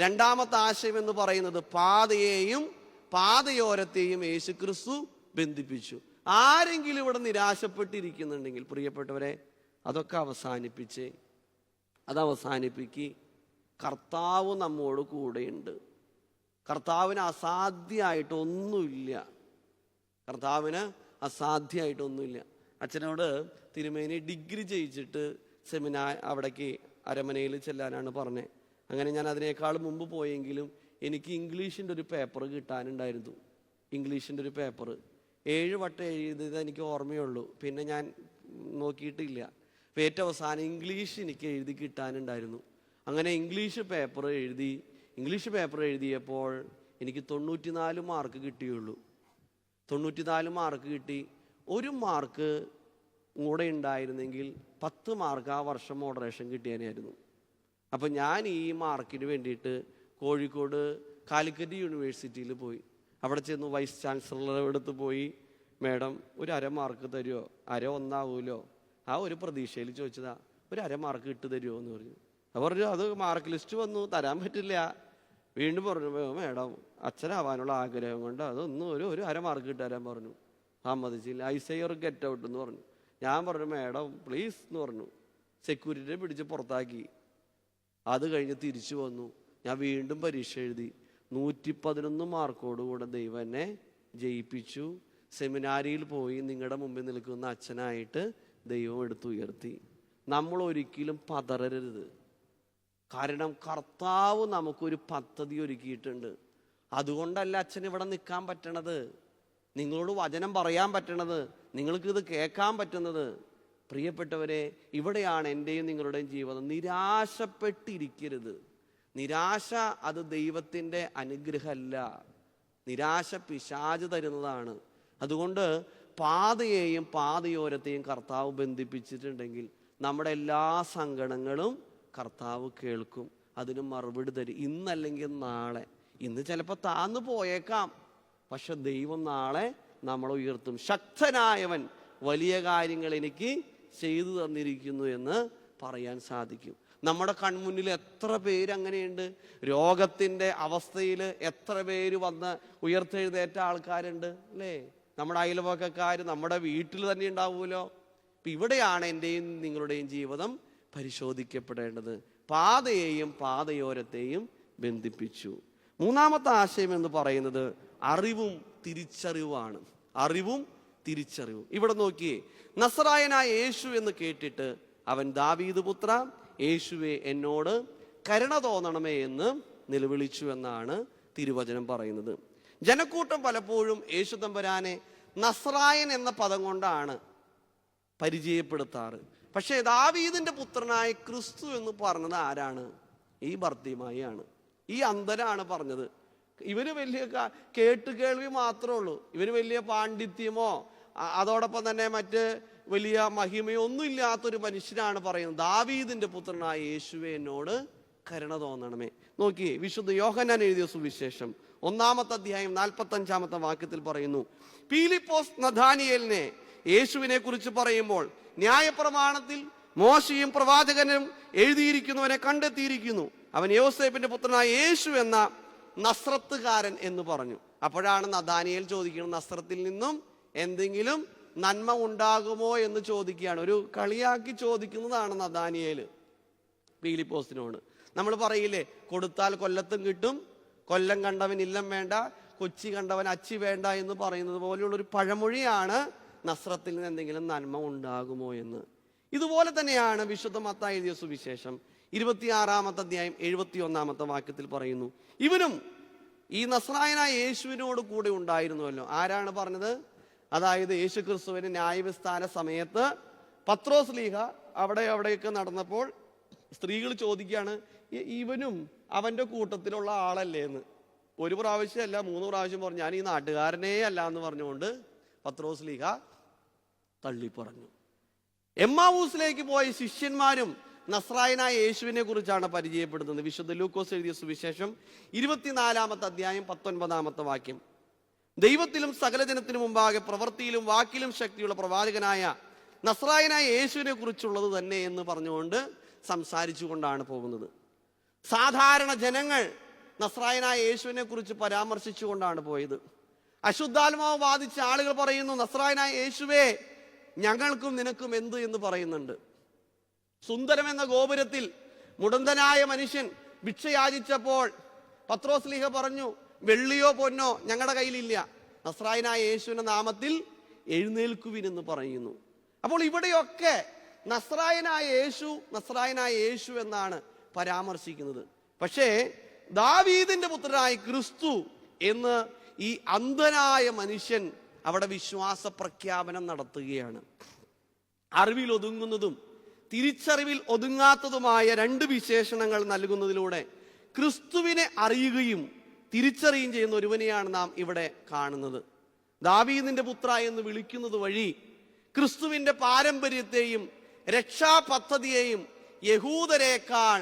രണ്ടാമത്തെ ആശയം എന്ന് പറയുന്നത് പാതയെയും പാതയോരത്തെയും യേശു ക്രിസ്തു ബന്ധിപ്പിച്ചു. ആരെങ്കിലും ഇവിടെ നിരാശപ്പെട്ടിരിക്കുന്നുണ്ടെങ്കിൽ പ്രിയപ്പെട്ടവരെ, അതൊക്കെ അവസാനിപ്പിക്ക്. കർത്താവ് നമ്മോട് കൂടെയുണ്ട്. കർത്താവിന് അസാധ്യമായിട്ടൊന്നുമില്ല. അച്ഛനോട് തിരുമേനി ഡിഗ്രി ചെയ്യിച്ചിട്ട് അവിടേക്ക് അരമനയിൽ ചെല്ലാനാണ് പറഞ്ഞത്. അങ്ങനെ ഞാൻ അതിനേക്കാൾ മുമ്പ് പോയെങ്കിലും എനിക്ക് ഇംഗ്ലീഷിൻ്റെ ഒരു പേപ്പർ കിട്ടാനുണ്ടായിരുന്നു. ഇംഗ്ലീഷിൻ്റെ ഒരു പേപ്പർ 7 വട്ടം എഴുതിയത് എനിക്ക് ഓർമ്മയുള്ളൂ, പിന്നെ ഞാൻ നോക്കിയിട്ടില്ല. അപ്പോൾ ഏറ്റവും അവസാനം ഇംഗ്ലീഷ് എനിക്ക് എഴുതി കിട്ടാനുണ്ടായിരുന്നു. അങ്ങനെ ഇംഗ്ലീഷ് പേപ്പർ എഴുതിയപ്പോൾ എനിക്ക് 94 മാർക്ക് കിട്ടിയുള്ളൂ. 94 മാർക്ക് കിട്ടി. 1 മാർക്ക് കൂടെ ഉണ്ടായിരുന്നെങ്കിൽ 10 മാർക്ക് ആ വർഷം മോഡറേഷൻ കിട്ടിയാനായിരുന്നു. അപ്പം ഞാൻ ഈ മാർക്കിന് വേണ്ടിയിട്ട് കോഴിക്കോട് കാലിക്കറ്റ് യൂണിവേഴ്സിറ്റിയിൽ പോയി. അവിടെ ചെന്ന് വൈസ് ചാൻസലറുടെ അടുത്ത് പോയി, മേഡം ഒരു 1/2 മാർക്ക് തരുമോ? 1/2 ഒന്നാവൂലോ? ആ ഒരു പ്രതീക്ഷയിൽ ചോദിച്ചതാ. ഒരു 1/2 മാർക്ക് ഇട്ട് തരുമോ എന്ന് പറഞ്ഞു. പറഞ്ഞു അത് മാർക്ക് ലിസ്റ്റ് വന്നു, തരാൻ പറ്റില്ല. വീണ്ടും പറഞ്ഞു, മേഡം അച്ഛനാവാനുള്ള ആഗ്രഹം കൊണ്ട് അതൊന്നും ഒരു 1/2 മാർക്ക് ഇട്ടുതരാൻ പറഞ്ഞു. സമ്മതിച്ചില്ല. ഐസയർ ഗെറ്റ് ഔട്ട് എന്ന് പറഞ്ഞു. ഞാൻ പറഞ്ഞു, മേഡം പ്ലീസ് എന്ന് പറഞ്ഞു. സെക്യൂരിറ്റിയെ പിടിച്ച് പുറത്താക്കി. അത് കഴിഞ്ഞ് തിരിച്ചു വന്നു. ഞാൻ വീണ്ടും പരീക്ഷ എഴുതി. 111 മാർക്കോടുകൂടെ ദൈവം എന്നെ ജയിപ്പിച്ചു. സെമിനാരിയിൽ പോയി നിങ്ങളുടെ മുമ്പിൽ നിൽക്കുന്ന അച്ഛനായിട്ട് ദൈവം എടുത്തുയർത്തി. നമ്മൾ ഒരിക്കലും പതറരുത്. കാരണം കർത്താവ് നമുക്കൊരു പദ്ധതി ഒരുക്കിയിട്ടുണ്ട്. അതുകൊണ്ടല്ല അച്ഛൻ ഇവിടെ നിൽക്കാൻ പറ്റണത്, നിങ്ങളോട് വചനം പറയാൻ പറ്റണത്, നിങ്ങൾക്കിത് കേൾക്കാൻ പറ്റുന്നത്. പ്രിയപ്പെട്ടവരെ, ഇവിടെയാണ് എൻ്റെയും നിങ്ങളുടെയും ജീവിതം. നിരാശപ്പെട്ടിരിക്കരുത്. നിരാശ അത് ദൈവത്തിൻ്റെ അനുഗ്രഹമല്ല, നിരാശ പിശാച് തരുന്നതാണ്. അതുകൊണ്ട് പാതയെയും പാതയോരത്തെയും കർത്താവ് ബന്ധിപ്പിച്ചിട്ടുണ്ടെങ്കിൽ നമ്മുടെ എല്ലാ സങ്കടങ്ങളും കർത്താവ് കേൾക്കും, അതിന് മറുപടി തരും. ഇന്നല്ലെങ്കിൽ നാളെ. ഇന്ന് ചിലപ്പോൾ താന്നു പോയേക്കാം, പക്ഷെ ദൈവം നാളെ നമ്മളെ ഉയർത്തും. ശക്തനായവൻ വലിയ കാര്യങ്ങൾ എനിക്ക് ചെയ്തു തന്നിരിക്കുന്നു എന്ന് പറയാൻ സാധിക്കും. നമ്മുടെ കൺമുന്നിൽ എത്ര പേര് അങ്ങനെയുണ്ട്. രോഗത്തിൻ്റെ അവസ്ഥയിൽ എത്ര പേര് വന്ന് ഉയർത്തെഴുന്നേറ്റ ആൾക്കാരുണ്ട് അല്ലേ? നമ്മുടെ അയൽവക്കക്കാർ നമ്മുടെ വീട്ടിൽ തന്നെ ഉണ്ടാവുമല്ലോ. ഇപ്പം ഇവിടെയാണ് എൻ്റെയും നിങ്ങളുടെയും ജീവിതം പരിശോധിക്കപ്പെടേണ്ടത്. പാതയെയും പാതയോരത്തെയും ബന്ധിപ്പിച്ചു. മൂന്നാമത്തെ ആശയം എന്ന് പറയുന്നത് അറിവും തിരിച്ചറിവാണ്. അറിവും തിരിച്ചറിവും. ഇവിടെ നോക്കിയേ, നസറായനായ യേശു എന്ന് കേട്ടിട്ട് അവൻ ദാവീദ് പുത്ര യേശുവെ എന്നോട് കരുണ തോന്നണമേ എന്ന് നിലവിളിച്ചു എന്നാണ് തിരുവചനം പറയുന്നത്. ജനക്കൂട്ടം പലപ്പോഴും യേശു തമ്പുരാനെ നസ്രായൻ എന്ന പദം കൊണ്ടാണ് പരിചയപ്പെടുത്താറ്. പക്ഷേ ദാവീദിന്റെ പുത്രനായ ക്രിസ്തു എന്ന് പറഞ്ഞത് ആരാണ്? ഈ ബർത്തിമായിയാണ്, ഈ അന്ധനാണ് പറഞ്ഞത്. ഇവന് വലിയ കേട്ടുകേൾവി മാത്രമേ ഉള്ളൂ. ഇവന് വലിയ പാണ്ഡിത്യമോ അതോടൊപ്പം തന്നെ മറ്റ് വലിയ മഹിമയോ ഒന്നും ഇല്ലാത്തൊരു മനുഷ്യനാണ് പറയുന്നത്, ദാവീദിന്റെ പുത്രനായ യേശുവെ എന്നോട് കരുണ തോന്നണമേ. നോക്കിയേ, വിശുദ്ധ യോഹന്നാൻ എഴുതിയ സുവിശേഷം 1-ാമത്തെ അധ്യായം 45-ാമത്തെ വാക്യത്തിൽ പറയുന്നു, പീലിപ്പോസ് നഥാനിയേലിനെ യേശുവിനെ കുറിച്ച് പറയുമ്പോൾ ന്യായപ്രമാണത്തിൽ മോശയും പ്രവാചകനും എഴുതിയിരിക്കുന്നവനെ കണ്ടെത്തിയിരിക്കുന്നു. അവൻ യോസേപ്പിന്റെ പുത്രനായ യേശു എന്ന നസ്രത്തുകാരൻ എന്ന് പറഞ്ഞു. അപ്പോഴാണ് നഥാനിയേൽ ചോദിക്കുന്നത്, നസ്രത്തിൽ നിന്നും എന്തെങ്കിലും നന്മ ഉണ്ടാകുമോ എന്ന് ചോദിക്കുകയാണ്. ഒരു കളിയാക്കി ചോദിക്കുന്നതാണ് നഥാനിയേൽ പീലിപ്പോസിനോട്. നമ്മൾ പറയില്ലേ, കൊടുത്താൽ കൊല്ലത്തും കിട്ടും, കൊല്ലം കണ്ടവൻ ഇല്ലം വേണ്ട, കൊച്ചി കണ്ടവൻ അച്ചി വേണ്ട എന്ന് പറയുന്നത് പോലെയുള്ളൊരു പഴമൊഴിയാണ് നസ്രത്തിൽ നിന്ന് എന്തെങ്കിലും നന്മ ഉണ്ടാകുമോ എന്ന്. ഇതുപോലെ തന്നെയാണ് വിശുദ്ധ മത്തായി എഴുതിയ സുവിശേഷം 26-ാമത്തെ അധ്യായം 71-ാമത്തെ വാക്യത്തിൽ പറയുന്നു, ഇവനും ഈ നസ്രായനായ യേശുവിനോട് കൂടെ ഉണ്ടായിരുന്നുവല്ലോ. ആരാണ് പറഞ്ഞത്? അതായത് യേശു ക്രിസ്തുവിന് ന്യായവിസ്താര സമയത്ത് പത്രോസ് ലീഹ അവിടെയൊക്കെ നടന്നപ്പോൾ സ്ത്രീകൾ ചോദിക്കുകയാണ്, ഇവനും അവൻ്റെ കൂട്ടത്തിലുള്ള ആളല്ലേ എന്ന്. 1 പ്രാവശ്യമല്ല 3 പ്രാവശ്യം പറഞ്ഞു, ഞാൻ ഈ നാട്ടുകാരനേ അല്ല എന്ന് പറഞ്ഞുകൊണ്ട് പത്രോസ് ലീഹ തള്ളിപ്പറഞ്ഞു. എമ്മാവൂസിലേക്ക് പോയ ശിഷ്യന്മാരും നസ്രായനായ യേശുവിനെ കുറിച്ചാണ് പരിചയപ്പെടുന്നത്. വിശുദ്ധ ലൂക്കോസ് എഴുതിയ സുവിശേഷം 24-ാമത്തെ അധ്യായം 19-ാമത്തെ വാക്യം. ദൈവത്തിലും സകല ജനത്തിനു മുമ്പാകെ പ്രവൃത്തിയിലും വാക്കിലും ശക്തിയുള്ള പ്രവാചകനായ നസ്രായനായ യേശുവിനെ കുറിച്ചുള്ളത് തന്നെ എന്ന് പറഞ്ഞുകൊണ്ട് സംസാരിച്ചു കൊണ്ടാണ് പോകുന്നത്. സാധാരണ ജനങ്ങൾ നസ്രായനായ യേശുവിനെ കുറിച്ച് പരാമർശിച്ചുകൊണ്ടാണ് പോയത്. അശുദ്ധാത്മാവ് ബാധിച്ച ആളുകൾ പറയുന്നു, നസ്രായനായ യേശുവേ, ഞങ്ങൾക്കും നിനക്കും എന്ത് എന്ന് പറയുന്നുണ്ട്. സുന്ദരമെന്ന ഗോപുരത്തിൽ മുടന്തനായ മനുഷ്യൻ ഭിക്ഷയാചിച്ചപ്പോൾ പത്രോസ്ലീഹ പറഞ്ഞു, വെള്ളിയോ പൊന്നോ ഞങ്ങളുടെ കയ്യിലില്ല, നസ്രായനായ യേശുവിന്റെ നാമത്തിൽ എഴുന്നേൽക്കുവിനെന്ന് പറയുന്നു. അപ്പോൾ ഇവിടെയൊക്കെ നസ്രായനായ യേശു എന്നാണ് പരാമർശിക്കുന്നത്. പക്ഷേ ദാവീദിന്റെ പുത്രനായ ക്രിസ്തു എന്ന് ഈ അന്ധനായ മനുഷ്യൻ അവിടെ വിശ്വാസ പ്രഖ്യാപനം നടത്തുകയാണ്. അറിവിൽ ഒതുങ്ങുന്നതും തിരിച്ചറിവിൽ ഒതുങ്ങാത്തതുമായ രണ്ട് വിശേഷണങ്ങൾ നൽകുന്നതിലൂടെ ക്രിസ്തുവിനെ അറിയുകയും തിരിച്ചറിയുകയും ചെയ്യുന്ന ഒരുവനെയാണ് നാം ഇവിടെ കാണുന്നത്. ദാവീദിന്റെ പുത്ര എന്ന് വിളിക്കുന്നത് വഴി ക്രിസ്തുവിന്റെ പാരമ്പര്യത്തെയും രക്ഷാപദ്ധതിയെയും യഹൂദരേക്കാൾ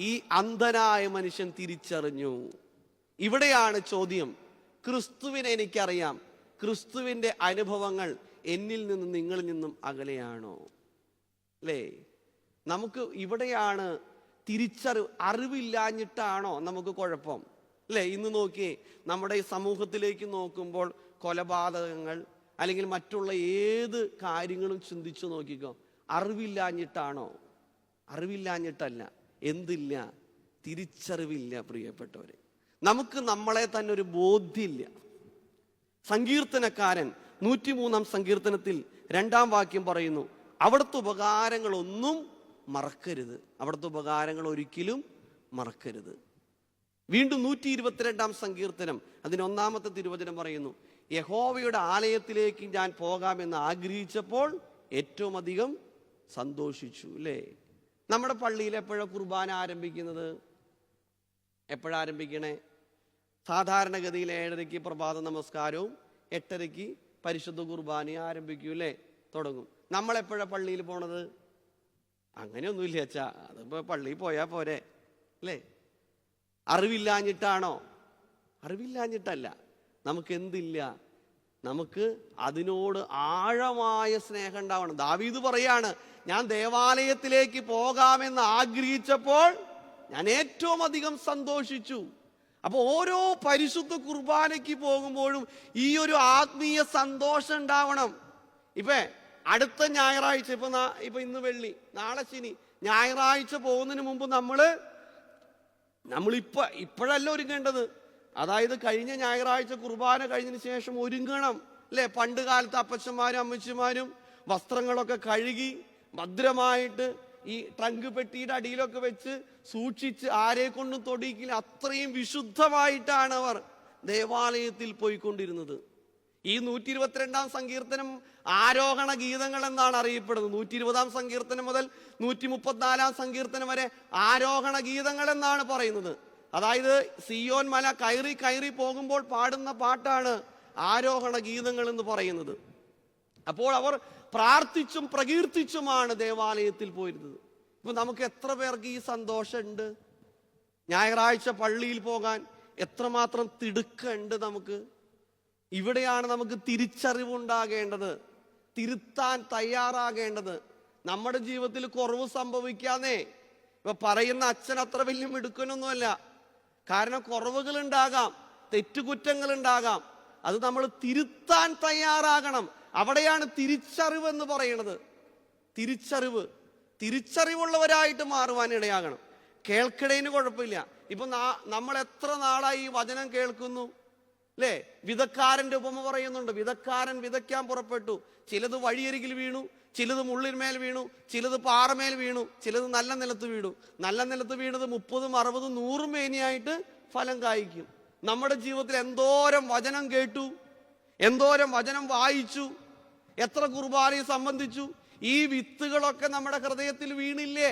ഈ അന്ധനായ മനുഷ്യൻ തിരിച്ചറിഞ്ഞു. ഇവിടെയാണ് ചോദ്യം, ക്രിസ്തുവിനെ എനിക്കറിയാം, ക്രിസ്തുവിന്റെ അനുഭവങ്ങൾ എന്നിൽ നിന്നും നിങ്ങളിൽ നിന്നും അകലെയാണോ? അല്ലേ? നമുക്ക് ഇവിടെയാണ് അറിവില്ലാഞ്ഞിട്ടാണോ നമുക്ക് കുഴപ്പം? അല്ലേ? ഇന്ന് നോക്കിയേ, നമ്മുടെ ഈ സമൂഹത്തിലേക്ക് നോക്കുമ്പോൾ കൊലപാതകങ്ങൾ അല്ലെങ്കിൽ മറ്റുള്ള ഏത് കാര്യങ്ങളും ചിന്തിച്ചു നോക്കിക്കോ, അറിവില്ലാഞ്ഞിട്ടാണോ? അറിവില്ലാഞ്ഞിട്ടല്ല. എന്തില്ല? തിരിച്ചറിവില്ല. പ്രിയപ്പെട്ടവരെ, നമുക്ക് നമ്മളെ തന്നെ ഒരു ബോധ്യമില്ല. സങ്കീർത്തനക്കാരൻ 103-ാം സങ്കീർത്തനത്തിൽ 2-ാം വാക്യം പറയുന്നു, അവിടുത്തെ ഉപകാരങ്ങളൊന്നും മറക്കരുത്. അവിടുത്തെ ഉപകാരങ്ങൾ ഒരിക്കലും മറക്കരുത്. വീണ്ടും 122-ാം സങ്കീർത്തനം അതിന് 1-ാമത്തെ തിരുവചനം പറയുന്നു, യഹോവയുടെ ആലയത്തിലേക്ക് ഞാൻ പോകാമെന്ന് ആഗ്രഹിച്ചപ്പോൾ ഏറ്റവും അധികം സന്തോഷിച്ചു. അല്ലേ? നമ്മുടെ പള്ളിയിൽ എപ്പോഴാണ് കുർബാന ആരംഭിക്കുന്നത്? എപ്പോഴാരംഭിക്കണേ? സാധാരണഗതിയിൽ 7:30 പ്രഭാത നമസ്കാരവും 8:30 പരിശുദ്ധ കുർബാനയും ആരംഭിക്കൂ. അല്ലേ? തുടങ്ങും. നമ്മളെപ്പോഴാണ് പള്ളിയിൽ പോണത്? അങ്ങനെയൊന്നുമില്ല അച്ഛാ, അതിപ്പോ പള്ളിയിൽ പോയാൽ പോരെ. അല്ലേ? അറിവില്ലാഞ്ഞിട്ടാണോ? അറിവില്ലാഞ്ഞിട്ടല്ല. നമുക്ക് എന്തില്ല? നമുക്ക് അതിനോട് ആഴമായ സ്നേഹം ഉണ്ടാവണം. ദാവീദ് പറയാണ്, ഞാൻ ദേവാലയത്തിലേക്ക് പോകാമെന്ന് ആഗ്രഹിച്ചപ്പോൾ ഞാൻ ഏറ്റവും അധികം സന്തോഷിച്ചു. അപ്പൊ ഓരോ പരിശുദ്ധ കുർബാനയ്ക്ക് പോകുമ്പോഴും ഈ ഒരു ആത്മീയ സന്തോഷം ഉണ്ടാവണം. അടുത്ത ഞായറാഴ്ച, ഇപ്പൊ ഇന്ന് വെള്ളി, നാളെ ശനി, ഞായറാഴ്ച പോകുന്നതിന് മുമ്പ് ഇപ്പോഴല്ല ഒരുങ്ങേണ്ടത്. അതായത് കഴിഞ്ഞ ഞായറാഴ്ച കുർബാന കഴിഞ്ഞതിന് ശേഷം ഒരുങ്ങണം. അല്ലെ? പണ്ട് കാലത്ത് അപ്പച്ചന്മാരും അമ്മച്ചിമാരും വസ്ത്രങ്ങളൊക്കെ കഴുകി ഭദ്രമായിട്ട് ഈ ട്രങ്ക് പെട്ടിയുടെ അടിയിലൊക്കെ വെച്ച് സൂക്ഷിച്ച് ആരെ കൊണ്ടും തൊടിയിക്കില്ല, അത്രയും വിശുദ്ധമായിട്ടാണ് അവർ ദേവാലയത്തിൽ പോയിക്കൊണ്ടിരുന്നത്. ഈ 122-ാം സങ്കീർത്തനം ആരോഹണ ഗീതങ്ങൾ എന്നാണ് അറിയപ്പെടുന്നത്. 120-ാം സങ്കീർത്തനം മുതൽ 134-ാം സങ്കീർത്തനം വരെ ആരോഹണ ഗീതങ്ങൾ എന്നാണ് പറയുന്നത്. അതായത് സിയോൻ മല കയറി കയറി പോകുമ്പോൾ പാടുന്ന പാട്ടാണ് ആരോഹണ ഗീതങ്ങൾ എന്ന് പറയുന്നത്. അപ്പോൾ അവർ പ്രാർത്ഥിച്ചും പ്രകീർത്തിച്ചുമാണ് ദേവാലയത്തിൽ പോയിരുന്നത്. ഇപ്പൊ നമുക്ക് എത്ര പേർക്ക് ഈ സന്തോഷമുണ്ട്? ഞായറാഴ്ച പള്ളിയിൽ പോകാൻ എത്രമാത്രം തിടുക്കുണ്ട് നമുക്ക്. ഇവിടെയാണ് നമുക്ക് തിരിച്ചറിവുണ്ടാകേണ്ടത്, തിരുത്താൻ തയ്യാറാകേണ്ടത്. നമ്മുടെ ജീവിതത്തിൽ കുറവ് സംഭവിക്കാന്നേ ഇപ്പൊ പറയുന്ന അച്ഛൻ അത്ര വലിയ മിടുക്കനൊന്നുമല്ല. കാരണം കുറവുകൾ ഉണ്ടാകാം, തെറ്റുകുറ്റങ്ങൾ ഉണ്ടാകാം. അത് നമ്മൾ തിരുത്താൻ തയ്യാറാകണം. അവിടെയാണ് തിരിച്ചറിവ് എന്ന് പറയുന്നത്. തിരിച്ചറിവുള്ളവരായിട്ട് മാറുവാൻ ഇടയാകണം. കേൾക്കണേന് കുഴപ്പമില്ല. ഇപ്പൊ നമ്മൾ എത്ര നാളായി ഈ വചനം കേൾക്കുന്നു? അല്ലേ? വിതക്കാരന്റെ ഉപമ പറയുന്നുണ്ട്. വിതക്കാരൻ വിതയ്ക്കാൻ പുറപ്പെട്ടു. ചിലത് വഴിയരികിൽ വീണു, ചിലത് മുള്ളിന്മേൽ വീണു, ചിലത് പാറമേൽ വീണു, ചിലത് നല്ല നിലത്ത് വീണു. നല്ല നിലത്ത് വീണത് 30, 60, 100 മേനിയായിട്ട് ഫലം കായ്ക്കും. നമ്മുടെ ജീവിതത്തിൽ എന്തോരം വചനം കേട്ടു, എന്തോരം വചനം വായിച്ചു, എത്ര കുർബാനയെ സംബന്ധിച്ചു. ഈ വിത്തുകളൊക്കെ നമ്മുടെ ഹൃദയത്തിൽ വീണില്ലേ?